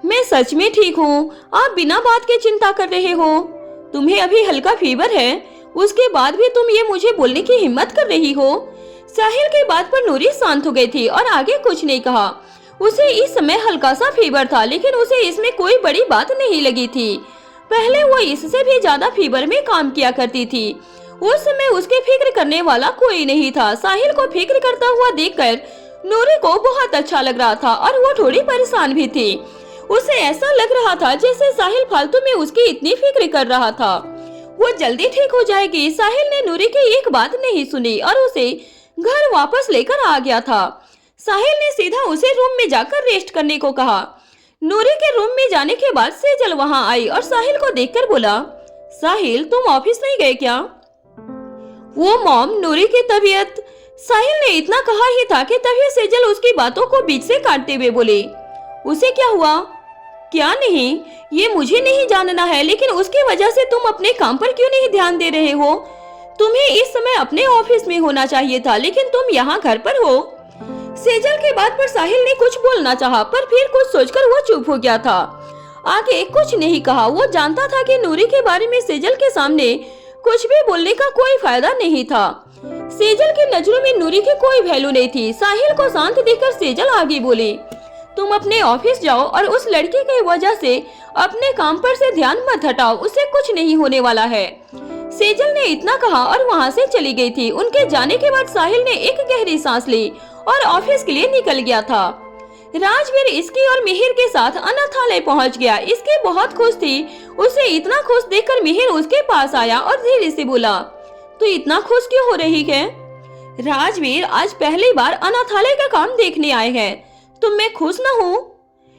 मैं सच में ठीक हूँ, आप बिना बात के चिंता कर रहे हो। तुम्हें अभी हल्का फीवर है, उसके बाद भी तुम ये मुझे बोलने की हिम्मत कर रही हो। साहिल की बात पर नूरी शांत हो गई थी और आगे कुछ नहीं कहा। उसे इस समय हल्का सा फीवर था, लेकिन उसे इसमें कोई बड़ी बात नहीं लगी थी। पहले वो इससे भी ज्यादा फीवर में काम किया करती थी। उस समय उसके फिक्र करने वाला कोई नहीं था। साहिल को फिक्र करता हुआ देखकर नूरी को बहुत अच्छा लग रहा था और वो थोड़ी परेशान भी थी। उसे ऐसा लग रहा था जैसे साहिल फालतू में उसकी इतनी फिक्र कर रहा था। वो जल्दी ठीक हो जाएगी। साहिल ने नूरी की एक बात नहीं सुनी और उसे घर वापस लेकर आ गया था। साहिल ने सीधा उसे रूम में जाकर रेस्ट करने को कहा। नूरी के रूम में जाने के बाद सेजल वहाँ आई और साहिल को देखकर बोला, साहिल तुम ऑफिस नहीं गए क्या? वो मॉम, नूरी की तबीयत। साहिल ने इतना कहा ही था कि तभी सेजल उसकी बातों को बीच से काटते हुए बोले, उसे क्या हुआ? क्या नहीं, ये मुझे नहीं जानना है, लेकिन उसकी वजह से तुम अपने काम पर क्यों नहीं ध्यान दे रहे हो? तुम्हें इस समय अपने ऑफिस में होना चाहिए था, लेकिन तुम यहाँ घर पर हो। सेजल के बात पर साहिल ने कुछ बोलना चाहा, पर फिर कुछ सोचकर वो चुप हो गया था। आगे कुछ नहीं कहा। वो जानता था कि नूरी के बारे में सेजल के सामने कुछ भी बोलने का कोई फायदा नहीं था। सेजल की नजरों में नूरी की कोई वैल्यू नहीं थी। साहिल को शांत देखकर सेजल आगे बोली, तुम अपने ऑफिस जाओ और उस लड़की की वजह से अपने काम पर से ध्यान मत हटाओ, उससे कुछ नहीं होने वाला है। सेजल ने इतना कहा और वहाँ से चली गई थी। उनके जाने के बाद साहिल ने एक गहरी सांस ली और ऑफिस के लिए निकल गया था। राजवीर इसकी और मिहिर के साथ अनाथालय पहुंच गया। इसकी बहुत खुश थी। उसे इतना खुश देखकर मिहिर उसके पास आया और धीरे से बोला, तू इतना खुश क्यों हो रही है? राजवीर आज पहली बार अनाथालय का काम देखने आए हैं, तुम मैं खुश न हूँ?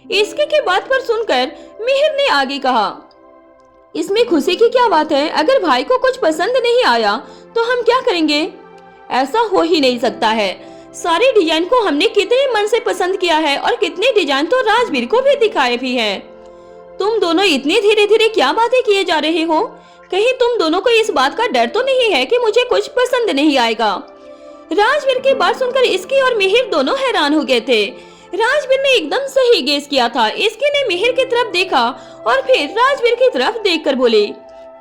इसके के बात पर सुनकर मिहिर ने आगे कहा, इसमें खुशी की क्या बात है? अगर भाई को कुछ पसंद नहीं आया तो हम क्या करेंगे? ऐसा हो ही नहीं सकता है। सारे डिजाइन को हमने कितने मन से पसंद किया है और कितने डिजाइन तो राजवीर को भी दिखाए भी हैं। तुम दोनों इतनी धीरे धीरे क्या बातें किए जा रहे हो? कहीं तुम दोनों को इस बात का डर तो नहीं है कि मुझे कुछ पसंद नहीं आएगा? राजवीर की बात सुनकर इसकी और मिहिर दोनों हैरान हो गए थे। राजवीर ने एकदम सही गेस किया था। इसकी ने मिहिर की तरफ देखा और फिर राजवीर की तरफ देखकर बोली,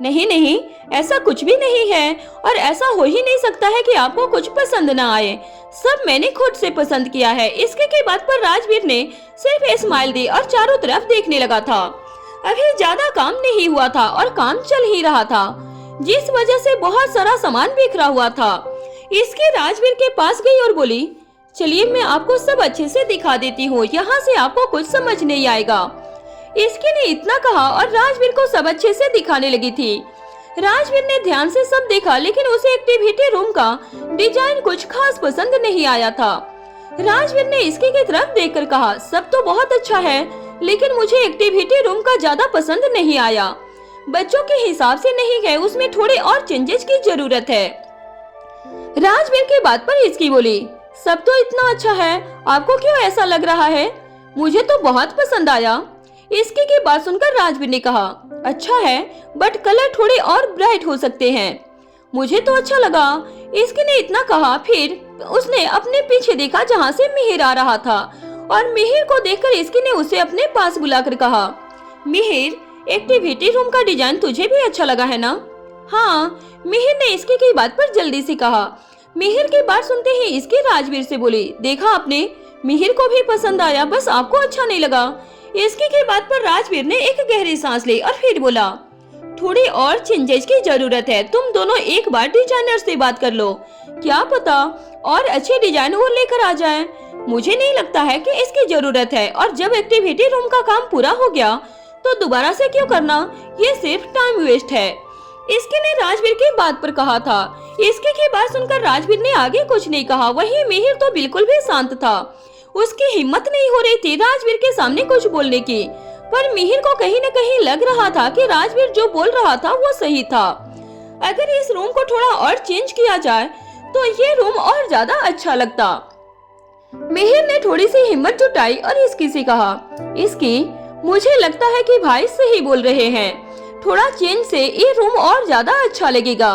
नहीं नहीं, ऐसा कुछ भी नहीं है और ऐसा हो ही नहीं सकता है कि आपको कुछ पसंद ना आए। सब मैंने खुद से पसंद किया है। इसके के बात पर राजवीर ने सिर्फ स्माइल दी और चारों तरफ देखने लगा था। अभी ज्यादा काम नहीं हुआ था और काम चल ही रहा था, जिस वजह से बहुत सारा सामान बिखरा हुआ था। इसके राजवीर के पास गई और बोली, चलिए मैं आपको सब अच्छे से दिखा देती हूँ, यहाँ से आपको कुछ समझ नहीं आएगा। इसके ने इतना कहा और राजवीर को सब अच्छे से दिखाने लगी थी। राजवीर ने ध्यान से सब देखा, लेकिन उसे एक्टिविटी रूम का डिजाइन कुछ खास पसंद नहीं आया था। राजवीर ने इसके की तरफ देखकर कहा, सब तो बहुत अच्छा है, लेकिन मुझे एक्टिविटी रूम का ज्यादा पसंद नहीं आया। बच्चों के हिसाब से नहीं है, उसमें थोड़े और चेंजेस की जरूरत है। राजवीर की बात पर इसकी बोली, सब तो इतना अच्छा है, आपको क्यों ऐसा लग रहा है? मुझे तो बहुत पसंद आया। इसकी की बात सुनकर राजवीर ने कहा, अच्छा है, बट कलर थोड़े और ब्राइट हो सकते हैं। मुझे तो अच्छा लगा। इसकी ने इतना कहा, फिर उसने अपने पीछे देखा जहाँ से मिहिर आ रहा था और मिहिर को देखकर इसकी ने उसे अपने पास बुलाकर कहा, मिहिर, एक्टिविटी रूम का डिजाइन तुझे भी अच्छा लगा है ना? हाँ, मिहिर ने इसकी की बात पर जल्दी से कहा। मिहिर की बात सुनते ही इसकी राजवीर से बोली, देखा आपने, मिहिर को भी पसंद आया, बस आपको अच्छा नहीं लगा। इसकी की बात पर राजवीर ने एक गहरी सांस ली और फिर बोला, थोड़ी और चेंजेस की जरूरत है। तुम दोनों एक बार डिजाइनर से बात कर लो, क्या पता और अच्छे डिजाइन वो लेकर आ जाए। मुझे नहीं लगता है कि इसकी जरूरत है, और जब एक्टिविटी रूम का काम पूरा हो गया तो दोबारा से क्यों करना, ये सिर्फ टाइम वेस्ट है। इसके ने राजवीर की बात पर कहा था। इसके की बात सुनकर राजवीर ने आगे कुछ नहीं कहा। वहीं मिहिर तो बिल्कुल भी शांत था। उसकी हिम्मत नहीं हो रही थी राजवीर के सामने कुछ बोलने की, पर मिहिर को कहीं न कहीं लग रहा था कि राजवीर जो बोल रहा था वो सही था। अगर इस रूम को थोड़ा और चेंज किया जाए तो ये रूम और ज्यादा अच्छा लगता। मिहिर ने थोड़ी सी हिम्मत जुटाई और इसकी से कहा, इसकी, मुझे लगता है कि भाई सही बोल रहे हैं, थोड़ा चेंज से ये रूम और ज्यादा अच्छा लगेगा।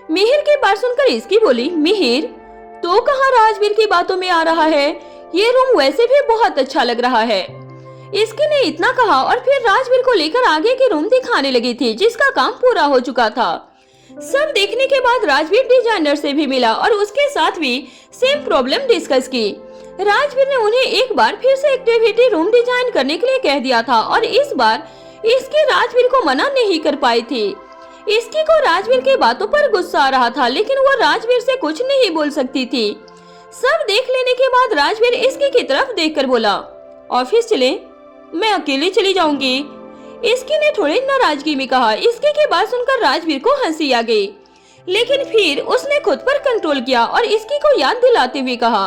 मिहिर की बात सुनकर इसकी बोली, मिहिर, तो कहाँ राजवीर की बातों में आ रहा है, ये रूम वैसे भी बहुत अच्छा लग रहा है। इसकी ने इतना कहा और फिर राजवीर को लेकर आगे की रूम दिखाने लगी थी, जिसका काम पूरा हो चुका था। सब देखने के बाद राजवीर डिजाइनर से भी मिला और उसके साथ भी सेम प्रॉब्लम डिस्कस की। राजवीर ने उन्हें एक बार फिर से एक्टिविटी रूम डिजाइन करने के लिए कह दिया था और इस बार इसकी राजवीर को मना नहीं कर पाई थी। इसकी को राजवीर की बातों पर गुस्सा आ रहा था, लेकिन वो राजवीर से कुछ नहीं बोल सकती थी। सब देख लेने के बाद राजवीर इसकी की तरफ देखकर बोला, ऑफिस चले, मैं अकेले चली जाऊंगी। इसकी ने थोड़ी नाराजगी में कहा। इसकी की बात सुनकर राजवीर को हंसी आ गई, लेकिन फिर उसने खुद पर कंट्रोल किया और इसकी को याद दिलाते हुए कहा,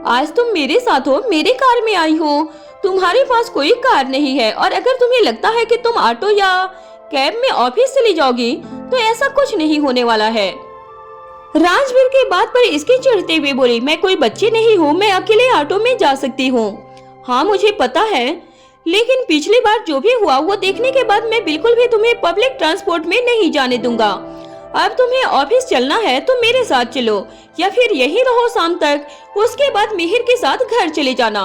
आज तुम मेरे साथ हो, मेरे कार में आई हो, तुम्हारे पास कोई कार नहीं है, और अगर तुम्हें लगता है कि तुम ऑटो या कैब में ऑफिस चली जाओगी तो ऐसा कुछ नहीं होने वाला है। राजवीर की बात पर इसकी चिढ़ते हुए बोली, मैं कोई बच्ची नहीं हूँ, मैं अकेले ऑटो में जा सकती हूँ। हाँ मुझे पता है, लेकिन पिछली बार जो भी हुआ वो देखने के बाद मैं बिल्कुल भी तुम्हें पब्लिक ट्रांसपोर्ट में नहीं जाने दूंगा। अब तुम्हें ऑफिस चलना है तो मेरे साथ चलो, या फिर यही रहो शाम तक, उसके बाद मिहिर के साथ घर चले जाना।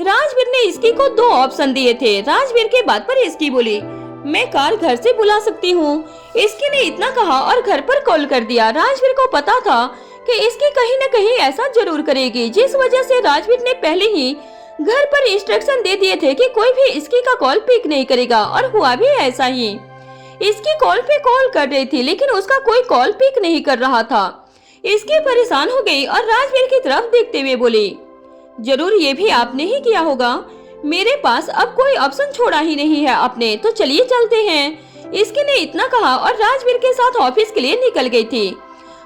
राजवीर ने इसकी को 2 ऑप्शन दिए थे। राजवीर के बात पर इसकी बोली, मैं कार घर से बुला सकती हूँ। इसकी ने इतना कहा और घर पर कॉल कर दिया। राजवीर को पता था कि इसकी कहीं न कहीं ऐसा जरूर करेगी, जिस वजह से राजवीर ने पहले ही घर पर इंस्ट्रक्शन दे दिए थे कि कोई भी इसकी का कॉल पिक नहीं करेगा, और हुआ भी ऐसा ही। इसकी कॉल पे कॉल कर रही थी लेकिन उसका कोई कॉल पिक नहीं कर रहा था। इसकी परेशान हो गई और राजवीर की तरफ देखते हुए बोली, जरूर ये भी आपने ही किया होगा, मेरे पास अब कोई ऑप्शन छोड़ा ही नहीं है आपने, तो चलिए चलते हैं। इसकी ने इतना कहा और राजवीर के साथ ऑफिस के लिए निकल गई थी।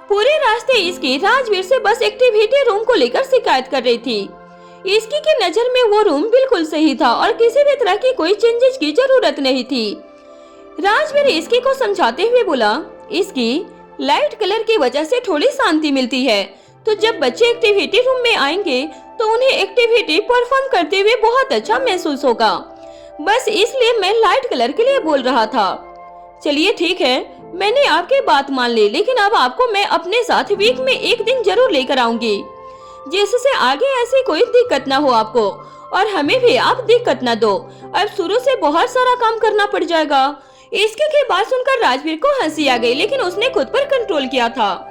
पूरे रास्ते इसकी राजवीर से बस एक्टिविटी रूम को लेकर शिकायत कर रही थी। इसकी की नजर में वो रूम बिल्कुल सही था और किसी भी तरह की कोई चेंजेस की जरूरत नहीं थी। राजवीर इसकी को समझाते हुए बोला, इसकी लाइट कलर की वजह से थोड़ी शांति मिलती है, तो जब बच्चे एक्टिविटी रूम में आएंगे तो उन्हें एक्टिविटी परफॉर्म करते हुए बहुत अच्छा महसूस होगा, बस इसलिए मैं लाइट कलर के लिए बोल रहा था। चलिए ठीक है, मैंने आपकी बात मान ली, लेकिन अब आपको मैं अपने साथ वीक में 1 दिन जरूर लेकर आऊंगी, जिससे आगे ऐसी कोई दिक्कत ना हो आपको, और हमें भी आप दिक्कत ना दो। अब शुरू से बहुत सारा काम करना पड़ जाएगा। इसके बात सुनकर राजवीर को हंसी आ गई, लेकिन उसने खुद पर कंट्रोल किया था।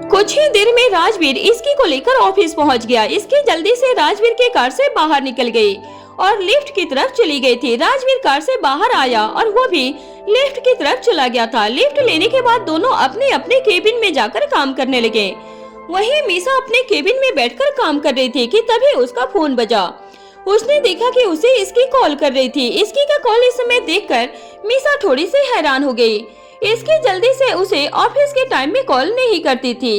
कुछ ही देर में राजवीर इसकी को लेकर ऑफिस पहुंच गया। इसकी जल्दी से राजवीर के कार से बाहर निकल गई और लिफ्ट की तरफ चली गई थी। राजवीर कार से बाहर आया और वो भी लिफ्ट की तरफ चला गया था। लिफ्ट लेने के बाद दोनों अपने अपने केबिन में जाकर काम करने लगे। वहीं मीसा अपने केबिन में बैठकर काम कर रही थी कि तभी उसका फोन बजा। उसने देखा कि उसे इसकी कॉल कर रही थी। इसकी का कॉल इस समय देखकर मीसा थोड़ी सी हैरान हो गई। इसकी जल्दी से उसे ऑफिस के टाइम में कॉल नहीं करती थी।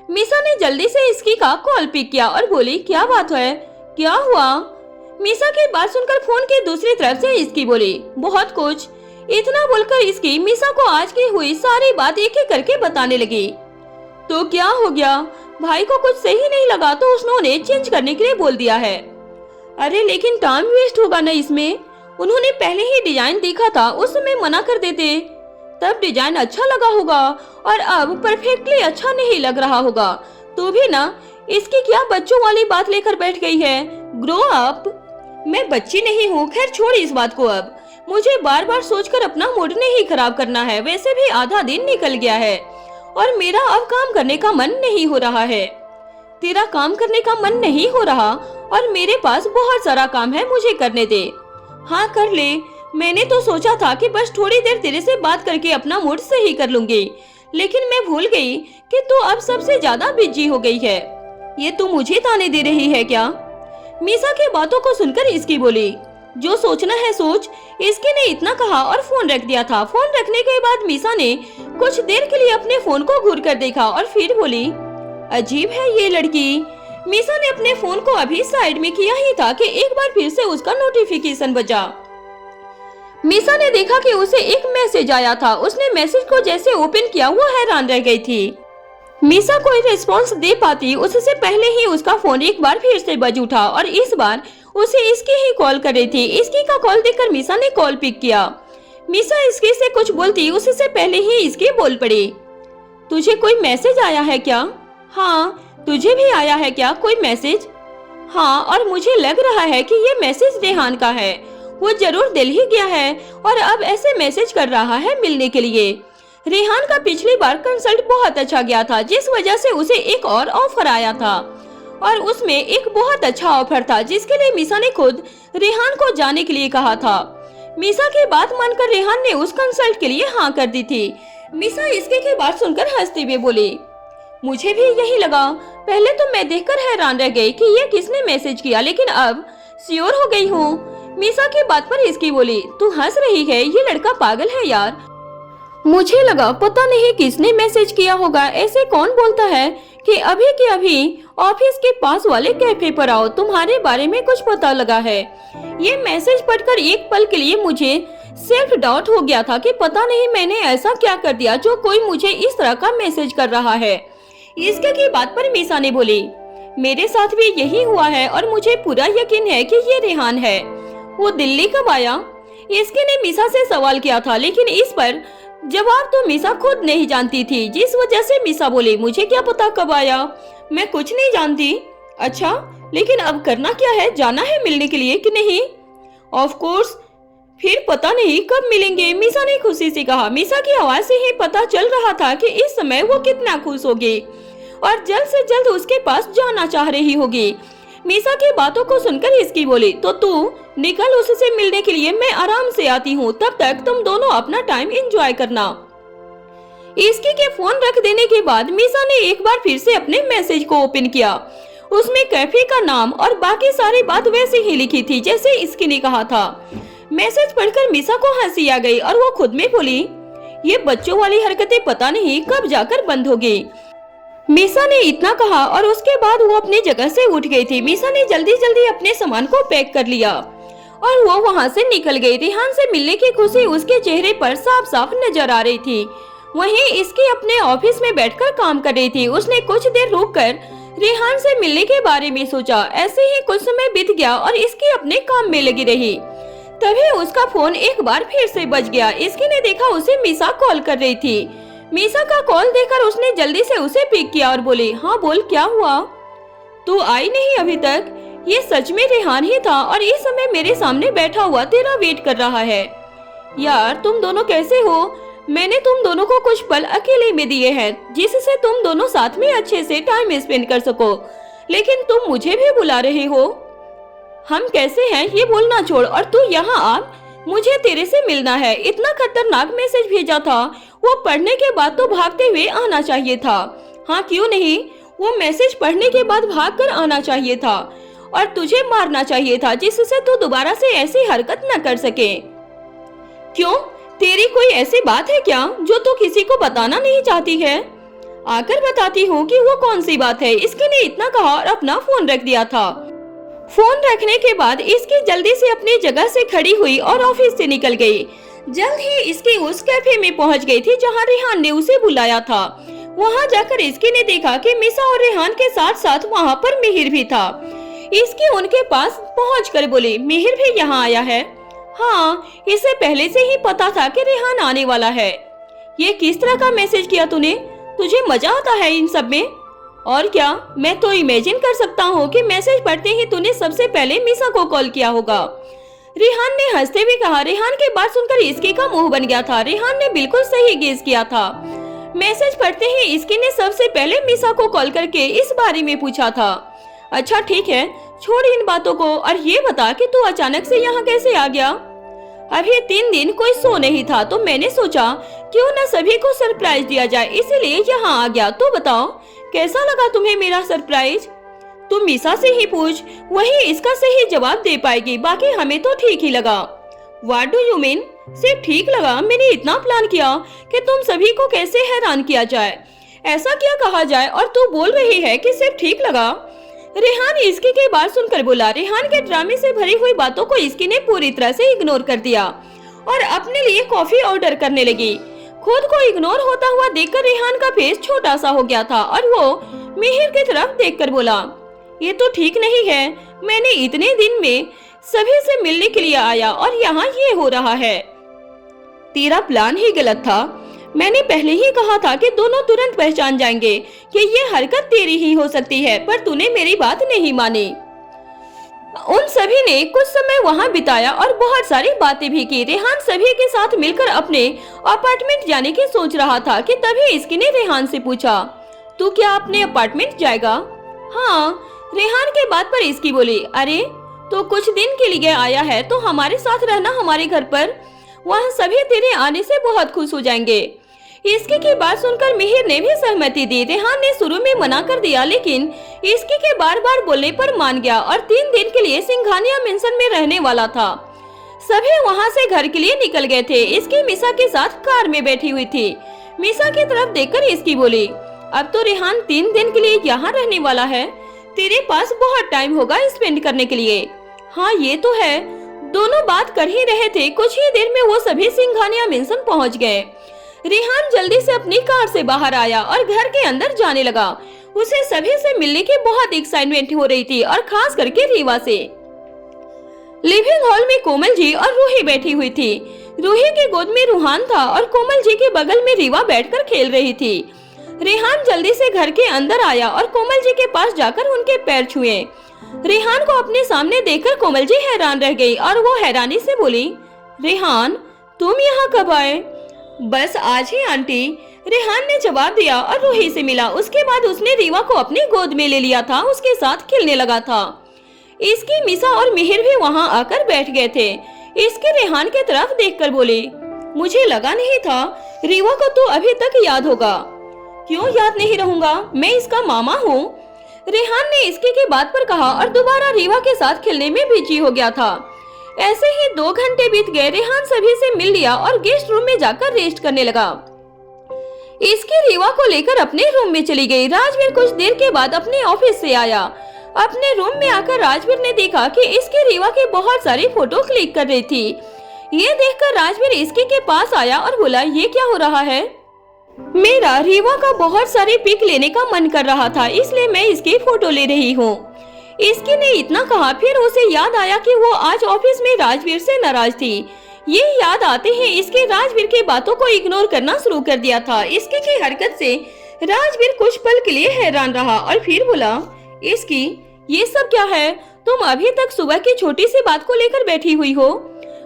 मीसा ने जल्दी से इसकी का कॉल पिक किया और बोली, क्या बात है, क्या हुआ? मीसा की बात सुनकर फोन की दूसरी तरफ से इसकी बोली, बहुत कुछ। इतना बोलकर इसकी मीसा को आज की हुई सारी बात एक एक करके बताने लगी। तो क्या हो गया? भाई को कुछ सही नहीं लगा तो उन्होंने चेंज करने के लिए बोल दिया है। अरे लेकिन टाइम वेस्ट होगा ना इसमें। उन्होंने पहले ही डिजाइन देखा था, उस समय मना कर देते, तब डिजाइन अच्छा लगा होगा, और अब परफेक्टली अच्छा नहीं लग रहा होगा। तो भी ना, इसकी क्या बच्चों वाली बात लेकर बैठ गई है? Grow up. मैं बच्ची नहीं हूँ। खैर छोड़ इस बात को, अब मुझे बार बार सोचकर अपना मूड नहीं खराब करना है। वैसे भी आधा दिन निकल गया है और मेरा अब काम करने का मन नहीं हो रहा है। तेरा काम करने का मन नहीं हो रहा और मेरे पास बहुत सारा काम है, मुझे करने दे। हाँ कर ले। मैंने तो सोचा था कि बस थोड़ी देर तेरे से बात करके अपना मूड सही कर लूंगी, लेकिन मैं भूल गई कि तू अब सबसे ज्यादा बिजी हो गई है। ये तू मुझे ताने दे रही है क्या? मीसा की बातों को सुनकर इसकी बोली, जो सोचना है सोच। इसकी ने इतना कहा और फोन रख दिया था। फोन रखने के बाद मीसा ने कुछ देर के लिए अपने फोन को घूर कर देखा और फिर बोली, अजीब है ये लड़की। मीसा ने अपने फोन को अभी साइड में किया ही था कि एक बार फिर से उसका नोटिफिकेशन बजा। मीसा ने देखा कि उसे एक मैसेज आया था। उसने मैसेज को जैसे ओपन किया वो हैरान रह गई थी। मीसा कोई रिस्पांस दे पाती उससे पहले ही उसका फोन एक बार फिर से बज उठा और इस बार उसे इसकी ही कॉल कर रही थी। इसकी का कॉल देखकर मीसा ने कॉल पिक किया। मीसा इसकी से कुछ बोलती उससे पहले ही इसकी बोल पड़ी, तुझे कोई मैसेज आया है क्या? हाँ। तुझे भी आया है क्या कोई मैसेज? हाँ, और मुझे लग रहा है कि ये मैसेज रेहान का है। वो जरूर दिल्ली गया है और अब ऐसे मैसेज कर रहा है मिलने के लिए। रेहान का पिछली बार कंसल्ट बहुत अच्छा गया था, जिस वजह से उसे एक और ऑफर आया था और उसमें एक बहुत अच्छा ऑफर था जिसके लिए मीसा ने खुद रेहान को जाने के लिए कहा था। मीसा की बात मानकर रेहान ने उस कंसल्ट के लिए हाँ कर दी थी। मीसा इसके की बात सुनकर हंसते हुए बोली, मुझे भी यही लगा। पहले तो मैं देखकर हैरान रह गई कि ये किसने मैसेज किया, लेकिन अब श्योर हो गई हूँ। मीसा की बात पर इसकी बोली, तू हंस रही है? ये लड़का पागल है यार। मुझे लगा पता नहीं किसने मैसेज किया होगा। ऐसे कौन बोलता है कि अभी के अभी ऑफिस के पास वाले कैफे पर आओ, तुम्हारे बारे में कुछ पता लगा है। ये मैसेज पढ़कर एक पल के लिए मुझे सेल्फ डाउट हो गया था कि पता नहीं मैंने ऐसा क्या कर दिया जो कोई मुझे इस तरह का मैसेज कर रहा है। इसके की बात पर मीसा ने बोली, मेरे साथ भी यही हुआ है और मुझे पूरा यकीन है कि ये रेहान है। वो दिल्ली कब आया? इसके ने मीसा से सवाल किया था, लेकिन इस पर जवाब तो मीसा खुद नहीं जानती थी, जिस वजह से मीसा बोली, मुझे क्या पता कब आया, मैं कुछ नहीं जानती। अच्छा, लेकिन अब करना क्या है, जाना है मिलने के लिए कि नहीं? ऑफ कोर्स, फिर पता नहीं कब मिलेंगे, मीसा ने खुशी से कहा। मीसा की आवाज से ही पता चल रहा था कि इस समय वो कितना खुश होगी और जल्द से जल्द उसके पास जाना चाह रही होगी। मीसा की बातों को सुनकर इसकी बोली, तो तू निकल उससे मिलने के लिए, मैं आराम से आती हूँ, तब तक तुम दोनों अपना टाइम एंजॉय करना। इसकी के फोन रख देने के बाद मीसा ने एक बार फिर से अपने मैसेज को ओपन किया। उसमें कैफे का नाम और बाकी सारी बात वैसे ही लिखी थी जैसे इसकी ने कहा था। मैसेज पढ़कर मीसा को हंसी आ गई और वो खुद में बोली, ये बच्चों वाली हरकतें पता नहीं कब जाकर बंद होगी। मीसा ने इतना कहा और उसके बाद वो अपनी जगह से उठ गई थी। मीसा ने जल्दी जल्दी अपने सामान को पैक कर लिया और वो वहाँ से निकल गई। रेहान से मिलने की खुशी उसके चेहरे पर साफ साफ नजर आ रही थी। वहीं इसकी अपने ऑफिस में बैठकर काम कर रही थी। उसने कुछ देर रुककर रेहान से मिलने के बारे में सोचा। ऐसे ही कुछ समय बीत गया और इसकी अपने काम में लगी रही। तभी उसका फोन एक बार फिर से बज गया। इसकी ने देखा उसे मीसा कॉल कर रही थी। मीसा का कॉल देखकर उसने जल्दी से उसे पिक किया और बोली, हाँ बोल, क्या हुआ? तू आई नहीं अभी तक? ये सच में रेहान ही था और इस समय मेरे सामने बैठा हुआ तेरा वेट कर रहा है। यार तुम दोनों कैसे हो? मैंने तुम दोनों को कुछ पल अकेले में दिए हैं जिससे तुम दोनों साथ में अच्छे से टाइम स्पेंड कर सको, लेकिन तुम मुझे भी बुला रहे हो। हम कैसे हैं ये बोलना छोड़ और तू यहाँ आ, मुझे तेरे से मिलना है। इतना खतरनाक मैसेज भेजा था, वो पढ़ने के बाद तो भागते हुए आना चाहिए था। हाँ क्यों नहीं, वो मैसेज पढ़ने के बाद भागकर आना चाहिए था और तुझे मारना चाहिए था जिससे तू दोबारा से ऐसी हरकत न कर सके। क्यों, तेरी कोई ऐसी बात है क्या जो तू किसी को बताना नहीं चाहती है? आकर बताती हूँ कि वो कौन सी बात है। इसकी ने इतना कहा और अपना फोन रख दिया था। फोन रखने के बाद इसकी जल्दी से अपनी जगह से खड़ी हुई और ऑफिस से निकल गई। जल्द ही इसकी उस कैफे में पहुंच गई थी जहां रेहान ने उसे बुलाया था। वहां जाकर इसकी ने देखा कि मीसा और रेहान के साथ साथ वहां पर मिहिर भी था। इसकी उनके पास पहुंचकर बोली, मिहिर भी यहाँ आया है? हाँ, इसे पहले से ही पता था कि रेहान आने वाला है। ये किस तरह का मैसेज किया तूने? तुझे मजा आता है इन सब में? और क्या, मैं तो इमेजिन कर सकता हूँ कि मैसेज पढ़ते ही तूने सबसे पहले मीसा को कॉल किया होगा। रेहान ने हंसते हुए कहा। रेहान की बात सुनकर इसकी का मुंह बन गया था। रेहान ने बिल्कुल सही गेस किया था। मैसेज पढ़ते ही इसकी ने सबसे पहले मीसा को कॉल करके इस बारे में पूछा था। अच्छा ठीक है, छोड़ इन बातों को और ये बता कि तू अचानक से यहाँ कैसे आ गया? अभी 3 दिन कोई शो नहीं था तो मैंने सोचा क्यों न सभी को सरप्राइज दिया जाए, इसीलिए यहाँ आ गया। तो बताओ कैसा लगा तुम्हें मेरा सरप्राइज? तुम मीसा से ही पूछ, वही इसका सही जवाब दे पाएगी, बाकी हमें तो ठीक ही लगा। What do you mean? सिर्फ ठीक लगा? मैंने इतना प्लान किया कि तुम सभी को कैसे हैरान किया जाए, ऐसा क्या कहा जाए और तू बोल रही है कि सिर्फ ठीक लगा? रेहान इसकी के बात सुनकर बोला। रेहान के ड्रामे से भरी हुई बातों को इसकी ने पूरी तरह से इग्नोर कर दिया और अपने लिए कॉफी ऑर्डर करने लगी। खुद को इग्नोर होता हुआ देखकर रेहान का फेस छोटा सा हो गया था और वो मिहिर की तरफ देखकर बोला, ये तो ठीक नहीं है, मैंने इतने दिन में सभी से मिलने के लिए आया और यहाँ ये हो रहा है। तेरा प्लान ही गलत था। मैंने पहले ही कहा था कि दोनों तुरंत पहचान जाएंगे कि ये हरकत तेरी ही हो सकती है, पर तूने मेरी बात नहीं मानी। उन सभी ने कुछ समय वहाँ बिताया और बहुत सारी बातें भी की। रेहान सभी के साथ मिलकर अपने अपार्टमेंट जाने की सोच रहा था कि तभी इसकी ने रेहान से पूछा, तू क्या अपने अपार्टमेंट जाएगा? हाँ। रेहान के बात पर इसकी बोली, अरे तो कुछ दिन के लिए आया है तो हमारे साथ रहना हमारे घर पर, वहाँ सभी तेरे आने से बहुत खुश हो जाएंगे। इसकी की बात सुनकर मिहिर ने भी सहमति दी। रेहान ने शुरू में मना कर दिया लेकिन इसकी के बार बार बोलने पर मान गया और 3 दिन के लिए सिंघानिया मेंशन में रहने वाला था। सभी वहाँ से घर के लिए निकल गए थे। इसकी मीसा के साथ कार में बैठी हुई थी। मीसा की तरफ देखकर इसकी बोली, अब तो रेहान 3 दिन के लिए यहाँ रहने वाला है, तेरे पास बहुत टाइम होगा स्पेंड करने के लिए। हाँ ये तो है। दोनों बात कर ही रहे थे, कुछ ही देर में वो सभी सिंघानिया मेंशन पहुँच गए। रेहान जल्दी से अपनी कार से बाहर आया और घर के अंदर जाने लगा। उसे सभी से मिलने की बहुत एक्साइटमेंट हो रही थी और खास करके रीवा से। लिविंग हॉल में कोमल जी और रूही बैठी हुई थी। रूही की गोद में रूहान था और कोमल जी के बगल में रीवा बैठकर खेल रही थी। रेहान जल्दी से घर के अंदर आया और कोमल जी के पास जाकर उनके पैर छुए। रेहान को अपने सामने देखकर कोमल जी हैरान रह गई और वो हैरानी से बोली, रेहान तुम यहाँ कब आए? बस आज ही आंटी, रेहान ने जवाब दिया और रूही से मिला। उसके बाद उसने रीवा को अपनी गोद में ले लिया था, उसके साथ खेलने लगा था। इसकी मिसा और मिहिर भी वहाँ आकर बैठ गए थे। इसके रेहान की तरफ देखकर बोले, मुझे लगा नहीं था रीवा को तो अभी तक याद होगा। क्यों याद नहीं रहूंगा, मैं इसका मामा हूँ। रेहान ने इसके की बात पर कहा और दोबारा रीवा के साथ खेलने में बिजी हो गया था। ऐसे ही 2 घंटे बीत गए। रेहान सभी से मिल लिया और गेस्ट रूम में जाकर रेस्ट करने लगा। इसकी रीवा को लेकर अपने रूम में चली गई। राजवीर कुछ देर के बाद अपने ऑफिस से आया। अपने रूम में आकर राजवीर ने देखा कि इसकी रीवा की बहुत सारी फोटो क्लिक कर रही थी। ये देखकर राजवीर इसके के पास आया और बोला, ये क्या हो रहा है? मेरा रीवा का बहुत सारी पिक लेने का मन कर रहा था, इसलिए मैं इसकी फोटो ले रही हूँ। इसकी ने इतना कहा, फिर उसे याद आया कि वो आज ऑफिस में राजवीर से नाराज थी। ये याद आते ही इसके राजवीर की बातों को इग्नोर करना शुरू कर दिया था। इसकी की हरकत से राजवीर कुछ पल के लिए हैरान रहा और फिर बोला, इसकी ये सब क्या है? तुम अभी तक सुबह की छोटी सी बात को लेकर बैठी हुई हो।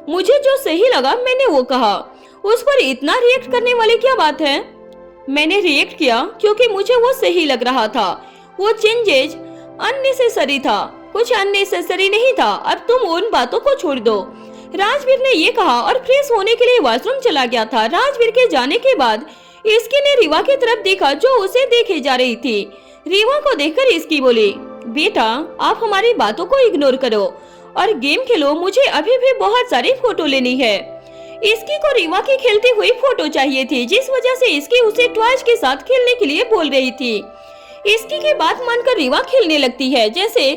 मुझे जो सही लगा मैंने वो कहा, उस पर इतना रिएक्ट करने वाली क्या बात है? मैंने रिएक्ट किया क्योंकि मुझे वो सही लग रहा था। वो चेंजेज अननेसेसरी था, कुछ अननेसेसरी नहीं था। अब तुम उन बातों को छोड़ दो। राजवीर ने ये कहा और फ्रेश होने के लिए वॉशरूम चला गया था। राजवीर के जाने के बाद इसकी ने रीवा की तरफ देखा जो उसे देखे जा रही थी। रीवा को देखकर इसकी बोली, बेटा आप हमारी बातों को इग्नोर करो और गेम खेलो, मुझे अभी भी बहुत सारी फोटो लेनी है। इसकी को रीवा की खेलती हुई फोटो चाहिए थी, जिस वजह से इसकी उसे टॉयज के साथ खेलने के लिए बोल रही थी। इसकी की बात मानकर रीवा खेलने लगती है, जैसे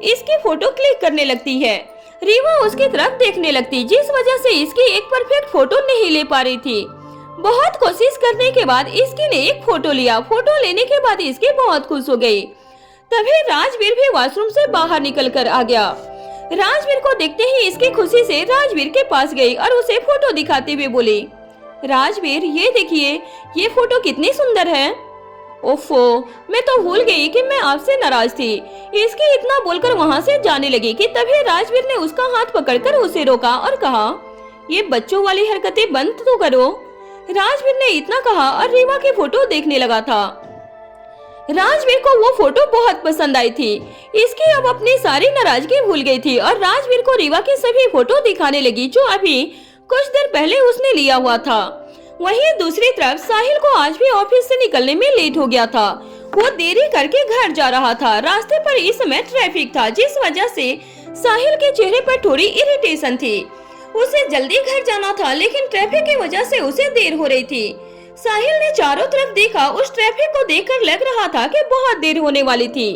इसकी फोटो क्लिक करने लगती है। रीवा उसकी तरफ देखने लगती, जिस वजह से इसकी एक परफेक्ट फोटो नहीं ले पा रही थी। बहुत कोशिश करने के बाद इसकी ने एक फोटो लिया। फोटो लेने के बाद इसकी बहुत खुश हो गई। तभी राजवीर भी वॉशरूम से बाहर निकल कर आ गया। राजवीर को देखते ही इसकी खुशी से राजवीर के पास गई और उसे फोटो दिखाते हुए बोली, राजवीर ये देखिए, ये फोटो कितनी सुंदर है। ओफो, मैं तो भूल गई कि मैं आपसे नाराज थी। इसकी इतना बोलकर वहाँ से जाने लगी कि तभी राजवीर ने उसका हाथ पकड़कर उसे रोका और कहा, ये बच्चों वाली हरकतें बंद तो करो। राजवीर ने इतना कहा और रीवा की फोटो देखने लगा था। राजवीर को वो फोटो बहुत पसंद आई थी। इसकी अब अपनी सारी नाराजगी भूल गई थी और राजवीर को रीवा की सभी फोटो दिखाने लगी जो अभी कुछ देर पहले उसने लिया हुआ था। वहीं दूसरी तरफ साहिल को आज भी ऑफिस से निकलने में लेट हो गया था। वो देरी करके घर जा रहा था। रास्ते पर इस समय ट्रैफिक था, जिस वजह से साहिल के चेहरे पर थोड़ी इरिटेशन थी। उसे जल्दी घर जाना था, लेकिन ट्रैफिक की वजह से उसे देर हो रही थी। साहिल ने चारों तरफ देखा। उस ट्रैफिक को देखकर लग रहा था कि बहुत देर होने वाली थी।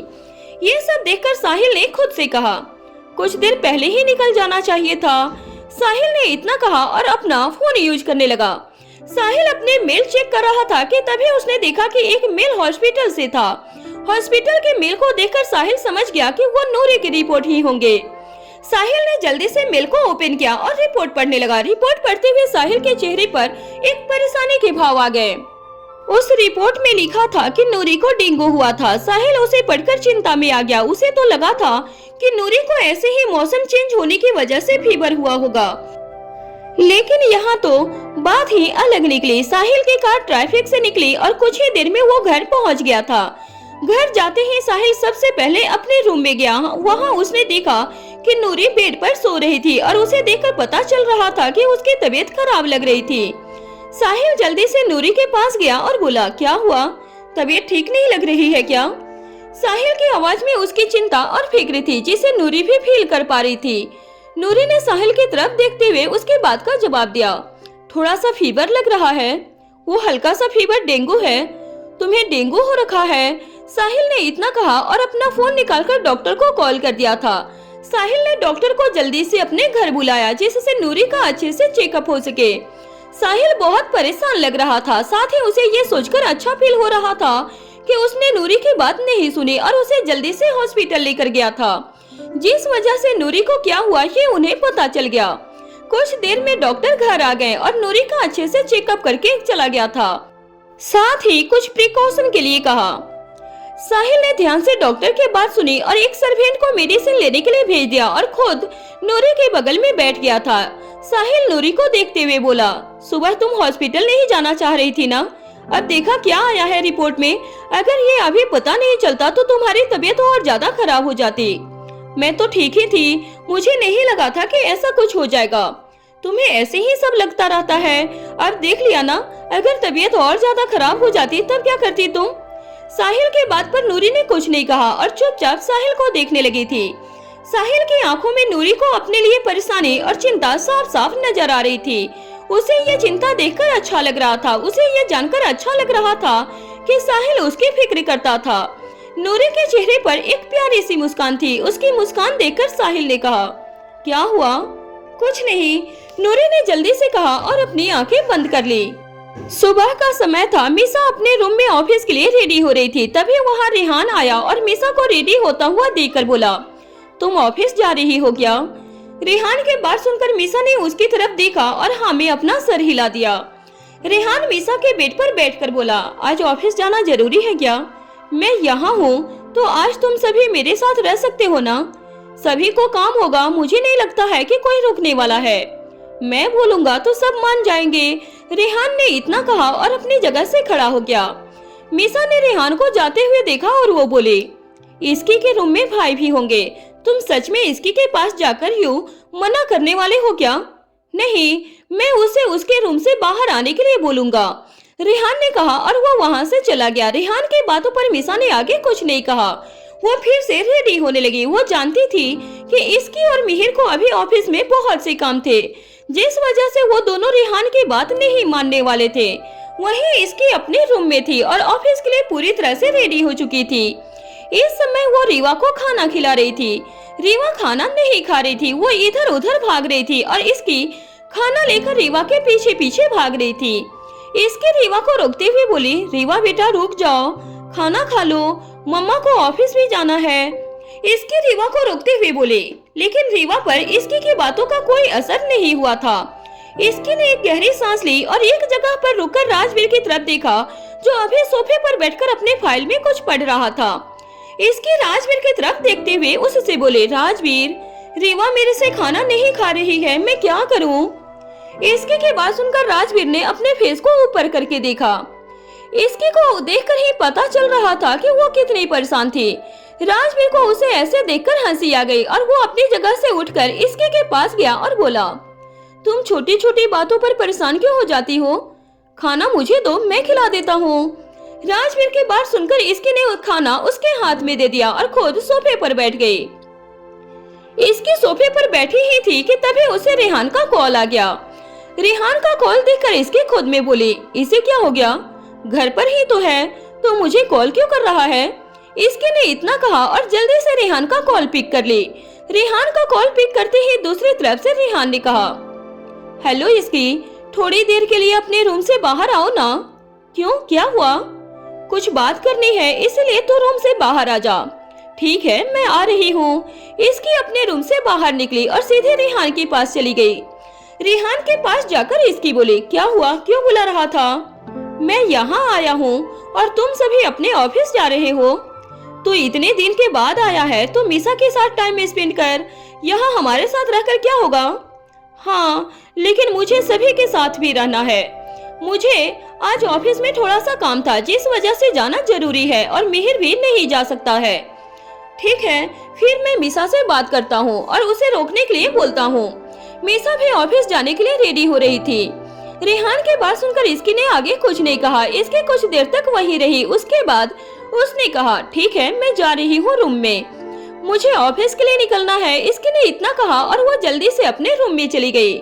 ये सब देखकर साहिल ने खुद से कहा, कुछ देर पहले ही निकल जाना चाहिए था। साहिल ने इतना कहा और अपना फोन यूज करने लगा। साहिल अपने मेल चेक कर रहा था कि तभी उसने देखा कि एक मेल हॉस्पिटल से था। हॉस्पिटल के मेल को देखकर साहिल समझ गया कि वो नूरी की रिपोर्ट ही होंगे। साहिल ने जल्दी से मेल को ओपन किया और रिपोर्ट पढ़ने लगा। रिपोर्ट पढ़ते हुए साहिल के चेहरे पर एक परेशानी के भाव आ गए। उस रिपोर्ट में लिखा था कि नूरी को डेंगू हुआ था। साहिल उसे पढ़कर चिंता में आ गया। उसे तो लगा था कि नूरी को ऐसे ही मौसम चेंज होने की वजह से फीवर हुआ होगा, लेकिन यहाँ तो बात ही अलग निकली। साहिल की कार ट्रैफिक से निकली और कुछ ही देर में वो घर पहुँच गया था। घर जाते ही साहिल सबसे पहले अपने रूम में गया। वहाँ उसने देखा कि नूरी बेड पर सो रही थी और उसे देखकर पता चल रहा था कि उसकी तबीयत खराब लग रही थी। साहिल जल्दी से नूरी के पास गया और बोला, क्या हुआ, तबीयत ठीक नहीं लग रही है क्या? साहिल की आवाज में उसकी चिंता और फिक्र थी, जिसे नूरी भी फील कर पा रही थी। नूरी ने साहिल की तरफ देखते हुए उसकी बात का जवाब दिया, थोड़ा सा फीवर लग रहा है। वो हल्का सा फीवर डेंगू है। तुम्हें डेंगू हो रखा है। साहिल ने इतना कहा और अपना फोन निकालकर डॉक्टर को कॉल कर दिया था। साहिल ने डॉक्टर को जल्दी से अपने घर बुलाया, जिससे नूरी का अच्छे से चेकअप हो सके। साहिल बहुत परेशान लग रहा था। साथ ही उसे ये सोचकर अच्छा फील हो रहा था कि उसने नूरी की बात नहीं सुनी और उसे जल्दी से हॉस्पिटल लेकर गया था, जिस वजह से नूरी को क्या हुआ ये उन्हें पता चल गया। कुछ देर में डॉक्टर घर आ गए और नूरी का अच्छे से चेकअप करके चला गया था। साथ ही कुछ प्रिकॉशन के लिए कहा। साहिल ने ध्यान से डॉक्टर की बात सुनी और एक सर्वेंट को मेडिसिन लेने के लिए भेज दिया और खुद नूरी के बगल में बैठ गया था। साहिल नूरी को देखते हुए बोला, सुबह तुम हॉस्पिटल नहीं जाना चाह रही थी ना? अब देखा क्या आया है रिपोर्ट में। अगर ये अभी पता नहीं चलता तो तुम्हारी तबीयत और ज्यादा खराब हो जाती। मैं तो ठीक ही थी, मुझे नहीं लगा था कि ऐसा कुछ हो जाएगा। तुम्हें ऐसे ही सब लगता रहता है। अब देख लिया ना, अगर तबीयत और ज्यादा खराब हो जाती तब क्या करती तुम? साहिल के बात पर नूरी ने कुछ नहीं कहा और चुपचाप साहिल को देखने लगी थी। साहिल की आंखों में नूरी को अपने लिए परेशानी और चिंता साफ साफ नजर आ रही थी। उसे ये चिंता देखकर अच्छा लग रहा था। उसे ये जानकर अच्छा लग रहा था कि साहिल उसकी फिक्र करता था। नूरी के चेहरे पर एक प्यारी सी मुस्कान थी। उसकी मुस्कान देखकर साहिल ने कहा, क्या हुआ? कुछ नहीं, नूरी ने जल्दी से कहा और अपनी आंखें बंद कर ली। सुबह का समय था। मीसा अपने रूम में ऑफिस के लिए रेडी हो रही थी। तभी वहाँ रेहान आया और मीसा को रेडी होता हुआ देखकर बोला, तुम ऑफिस जा रही हो क्या? रेहान के बात सुनकर मीसा ने उसकी तरफ देखा और हाँ में अपना सर हिला दिया। रेहान मीसा के बेड पर बैठकर बोला, आज ऑफिस जाना जरूरी है क्या? मैं यहाँ हूँ तो आज तुम सभी मेरे साथ रह सकते हो ना? सभी को काम होगा, मुझे नहीं लगता है कि कोई रुकने वाला है। मैं बोलूंगा तो सब मान जाएंगे। रेहान ने इतना कहा और अपनी जगह से खड़ा हो गया। मीसा ने रेहान को जाते हुए देखा और वो बोले, इसकी के रूम में भाई भी होंगे। तुम सच में इसकी के पास जाकर यूं मना करने वाले हो क्या? नहीं, मैं उसे उसके रूम से बाहर आने के लिए बोलूंगा, रेहान ने कहा और वो वहां से चला गया। रेहान की बातों पर मीसा ने आगे कुछ नहीं कहा। वो फिर से रेडी होने लगी। वो जानती थी कि इसकी और मिहिर को अभी ऑफिस में बहुत से काम थे, जिस वजह से वो दोनों रेहान की बात नहीं मानने वाले थे। वहीं इसकी अपने रूम में थी और ऑफिस के लिए पूरी तरह से रेडी हो चुकी थी। इस समय वो रीवा को खाना खिला रही थी। रीवा खाना नहीं खा रही थी, वो इधर उधर भाग रही थी और इसकी खाना लेकर रीवा के पीछे पीछे भाग रही थी। इसकी रीवा को रोकते हुए बोली, रीवा बेटा रुक जाओ, खाना खा लो, मम्मा को ऑफिस भी जाना है। इसकी रीवा को रोकते हुए बोले, लेकिन रीवा पर इसकी की बातों का कोई असर नहीं हुआ था। इसकी ने एक गहरी सांस ली और एक जगह पर रुककर राजवीर की तरफ देखा, जो अभी सोफे पर बैठकर अपने फाइल में कुछ पढ़ रहा था। इसकी राजवीर की तरफ देखते हुए उससे बोले, राजवीर, रीवा मेरे से खाना नहीं खा रही है, मैं क्या करूं? इसकी की बात सुनकर राजवीर ने अपने फेस को ऊपर करके देखा। इसकी को देखकर ही पता चल रहा था कि वो कितनी परेशान थी। राजवीर को उसे ऐसे देखकर हंसी आ गई और वो अपनी जगह से उठकर इसके के पास गया और बोला, तुम छोटी छोटी बातों पर परेशान क्यों हो जाती हो? खाना मुझे दो, मैं खिला देता हूँ। राजवीर की बात सुनकर इसकी ने खाना उसके हाथ में दे दिया और खुद सोफे पर बैठ गई। इसकी सोफे पर बैठी ही थी कि तभी उसे रेहान का कॉल आ गया। रेहान का कॉल देखकर इसकी खुद में बोली, इसे क्या हो गया? घर पर ही तो है, तो मुझे कॉल क्यों कर रहा है? इसकी ने इतना कहा और जल्दी से रेहान का कॉल पिक कर ली। रेहान का कॉल पिक करते ही दूसरी तरफ से रेहान ने कहा, हेलो इसकी, थोड़ी देर के लिए अपने रूम से बाहर आओ ना। क्यों, क्या हुआ? कुछ बात करनी है, इसलिए तो रूम से बाहर आ जा। ठीक है, मैं आ रही हूँ। इसकी अपने रूम से बाहर निकली और सीधे रेहान के पास चली गई। रेहान के पास जाकर इसकी बोली, क्या हुआ, क्यों बुला रहा था? मैं यहाँ आया हूँ और तुम सभी अपने ऑफिस जा रहे हो। तो इतने दिन के बाद आया है तो मीसा के साथ टाइम स्पेंड कर, यहाँ हमारे साथ रहकर क्या होगा? हाँ, लेकिन मुझे सभी के साथ भी रहना है। मुझे आज ऑफिस में थोड़ा सा काम था, जिस वजह से जाना जरूरी है और मिहिर भी नहीं जा सकता है। ठीक है, फिर मैं मीसा से बात करता हूँ और उसे रोकने के लिए बोलता हूँ। मीसा भी ऑफिस जाने के लिए रेडी हो रही थी। रेहान की बात सुनकर इसकी ने आगे कुछ नहीं कहा। इसकी कुछ देर तक वहीं रही। उसके बाद उसने कहा, ठीक है, मैं जा रही हूँ रूम में, मुझे ऑफिस के लिए निकलना है। इसकी ने इतना कहा और वो जल्दी से अपने रूम में चली गई।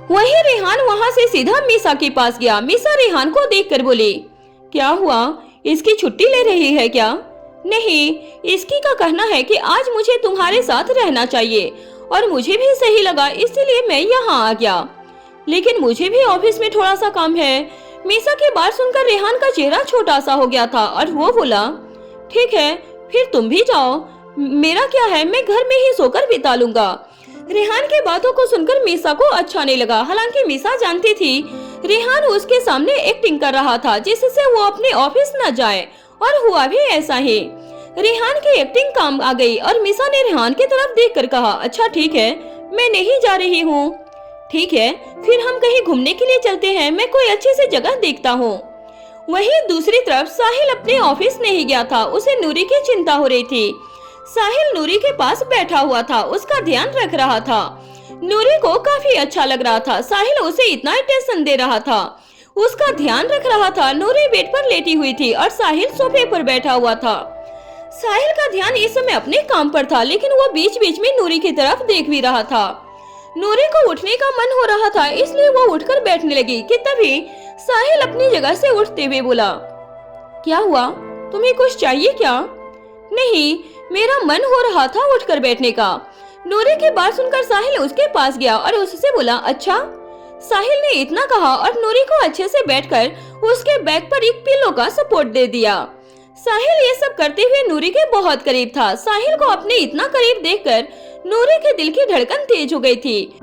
वहीं रेहान वहाँ से सीधा मीसा के पास गया। मीसा रेहान को देखकर बोली, क्या हुआ, इसकी छुट्टी ले रही है क्या? नहीं, इसकी का कहना है कि आज मुझे तुम्हारे साथ रहना चाहिए और मुझे भी सही लगा, इसलिए मैं यहाँ आ गया। लेकिन मुझे भी ऑफिस में थोड़ा सा काम है। मीसा की बात सुनकर रेहान का चेहरा छोटा सा हो गया था और वो बोला, ठीक है, फिर तुम भी जाओ, मेरा क्या है, मैं घर में ही सोकर बिता लूंगा। रेहान की बातों को सुनकर मीसा को अच्छा नहीं लगा। हालांकि मीसा जानती थी रेहान उसके सामने एक्टिंग कर रहा था जिससे वो अपने ऑफिस न जाए, और हुआ भी ऐसा ही। रेहान की एक्टिंग काम आ गई और मीसा ने रेहान की तरफ देखकर कहा, अच्छा ठीक है, मैं नहीं जा रही हूँ। ठीक है, फिर हम कहीं घूमने के लिए चलते हैं, मैं कोई अच्छी सी जगह देखता हूँ। वहीं दूसरी तरफ साहिल अपने ऑफिस नहीं गया था, उसे नूरी की चिंता हो रही थी। साहिल नूरी के पास बैठा हुआ था, उसका ध्यान रख रहा था। नूरी को काफी अच्छा लग रहा था, साहिल उसे इतना अटेंशन दे रहा था, उसका ध्यान रख रहा था। नूरी बेड पर लेटी हुई थी और साहिल सोफे पर बैठा हुआ था। साहिल का ध्यान इस समय अपने काम पर था, लेकिन वो बीच बीच में नूरी की तरफ देख भी रहा था। नूरी को उठने का मन हो रहा था, इसलिए वो उठकर बैठने लगी कि तभी साहिल अपनी जगह से उठते हुए बोला, क्या हुआ, तुम्हें कुछ चाहिए क्या? नहीं, मेरा मन हो रहा था उठकर बैठने का। नूरी की बात सुनकर साहिल उसके पास गया और उससे बोला, अच्छा। साहिल ने इतना कहा और नूरी को अच्छे से बैठकर उसके बैक पर एक पिलो का सपोर्ट दे दिया। साहिल ये सब करते हुए नूरी के बहुत करीब था। साहिल को अपने इतना करीब देखकर नूरी के दिल की धड़कन तेज हो गई थी।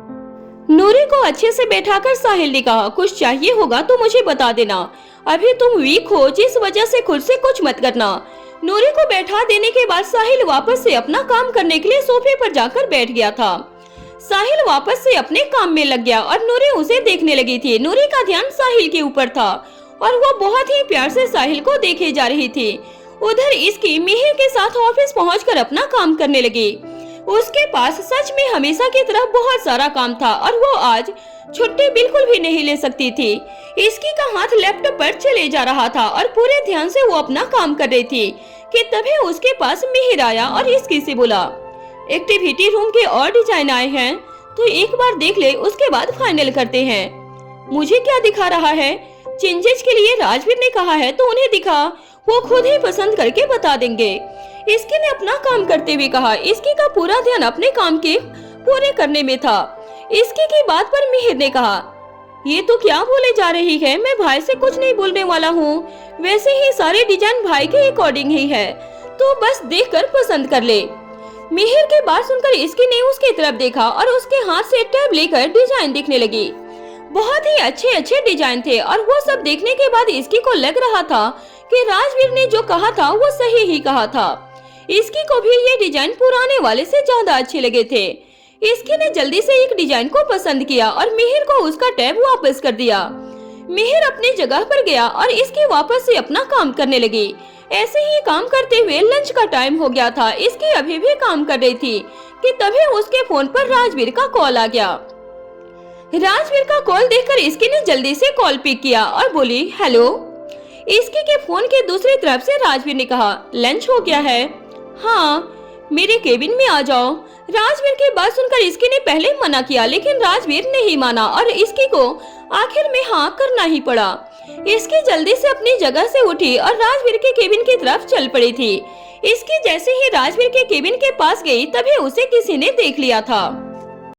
नूरी को अच्छे से बैठाकर साहिल ने कहा, कुछ चाहिए होगा तो मुझे बता देना, अभी तुम वीक हो जिस वजह से खुद से कुछ मत करना। नूरी को बैठा देने के बाद साहिल वापस से अपना काम करने के लिए सोफे पर जाकर बैठ गया था। साहिल वापस से अपने काम में लग गया और नूरी उसे देखने लगी थी। नूरी का ध्यान साहिल के ऊपर था और वो बहुत ही प्यार से साहिल को देखे जा रही थी। उधर इसकी मिहिर के साथ ऑफिस पहुंचकर अपना काम करने लगी। उसके पास सच में हमेशा की तरह बहुत सारा काम था और वो आज छुट्टी बिल्कुल भी नहीं ले सकती थी। इसकी का हाथ लैपटॉप पर चले जा रहा था और पूरे ध्यान से वो अपना काम कर रही थी कि तभी उसके पास मिहिर आया और इसकी से बोला, एक्टिविटी रूम के और डिजाइन आए हैं तो एक बार देख ले, उसके बाद फाइनल करते हैं। मुझे क्या दिखा रहा है? चेंजेस के लिए राजवीर ने कहा है तो उन्हें दिखा, वो खुद ही पसंद करके बता देंगे। इसकी ने अपना काम करते हुए कहा। इसकी का पूरा ध्यान अपने काम के पूरे करने में था। इसकी की बात पर मिहिर ने कहा, ये तो क्या बोले जा रही है, मैं भाई से कुछ नहीं बोलने वाला हूँ, वैसे ही सारे डिजाइन भाई के अकॉर्डिंग ही है, तो बस देखकर पसंद कर ले। मिहिर की बात सुनकर इसकी ने उसकी तरफ देखा और उसके हाथ से टैब लेकर डिजाइन देखने लगी। बहुत ही अच्छे अच्छे डिजाइन थे और वो सब देखने के बाद इसकी को लग रहा था कि राजवीर ने जो कहा था वो सही ही कहा था। इसकी को भी ये डिजाइन पुराने वाले से ज्यादा अच्छे लगे थे। इसकी ने जल्दी से एक डिजाइन को पसंद किया और मिहिर को उसका टैब वापस कर दिया। मिहिर अपनी जगह पर गया और इसकी वापस से अपना काम करने लगी। ऐसे ही काम करते हुए लंच का टाइम हो गया था। इसकी अभी भी काम कर रही थी कि तभी उसके फोन पर राजवीर का कॉल आ गया। राजवीर का कॉल देखकर इसकी ने जल्दी से कॉल पिक किया और बोली, हेलो। इसकी के फोन के दूसरी तरफ से राजवीर ने कहा, लंच हो गया है? हाँ, मेरे केबिन में आ जाओ। राजवीर की बात सुनकर इसकी ने पहले मना किया, लेकिन राजवीर नहीं माना और इसकी को आखिर में हाँ करना ही पड़ा। इसकी जल्दी से अपनी जगह से उठी और राजवीर के केबिन की तरफ चल पड़ी थी। इसकी जैसे ही राजवीर के केबिन के पास गई तभी उसे किसी ने देख लिया था।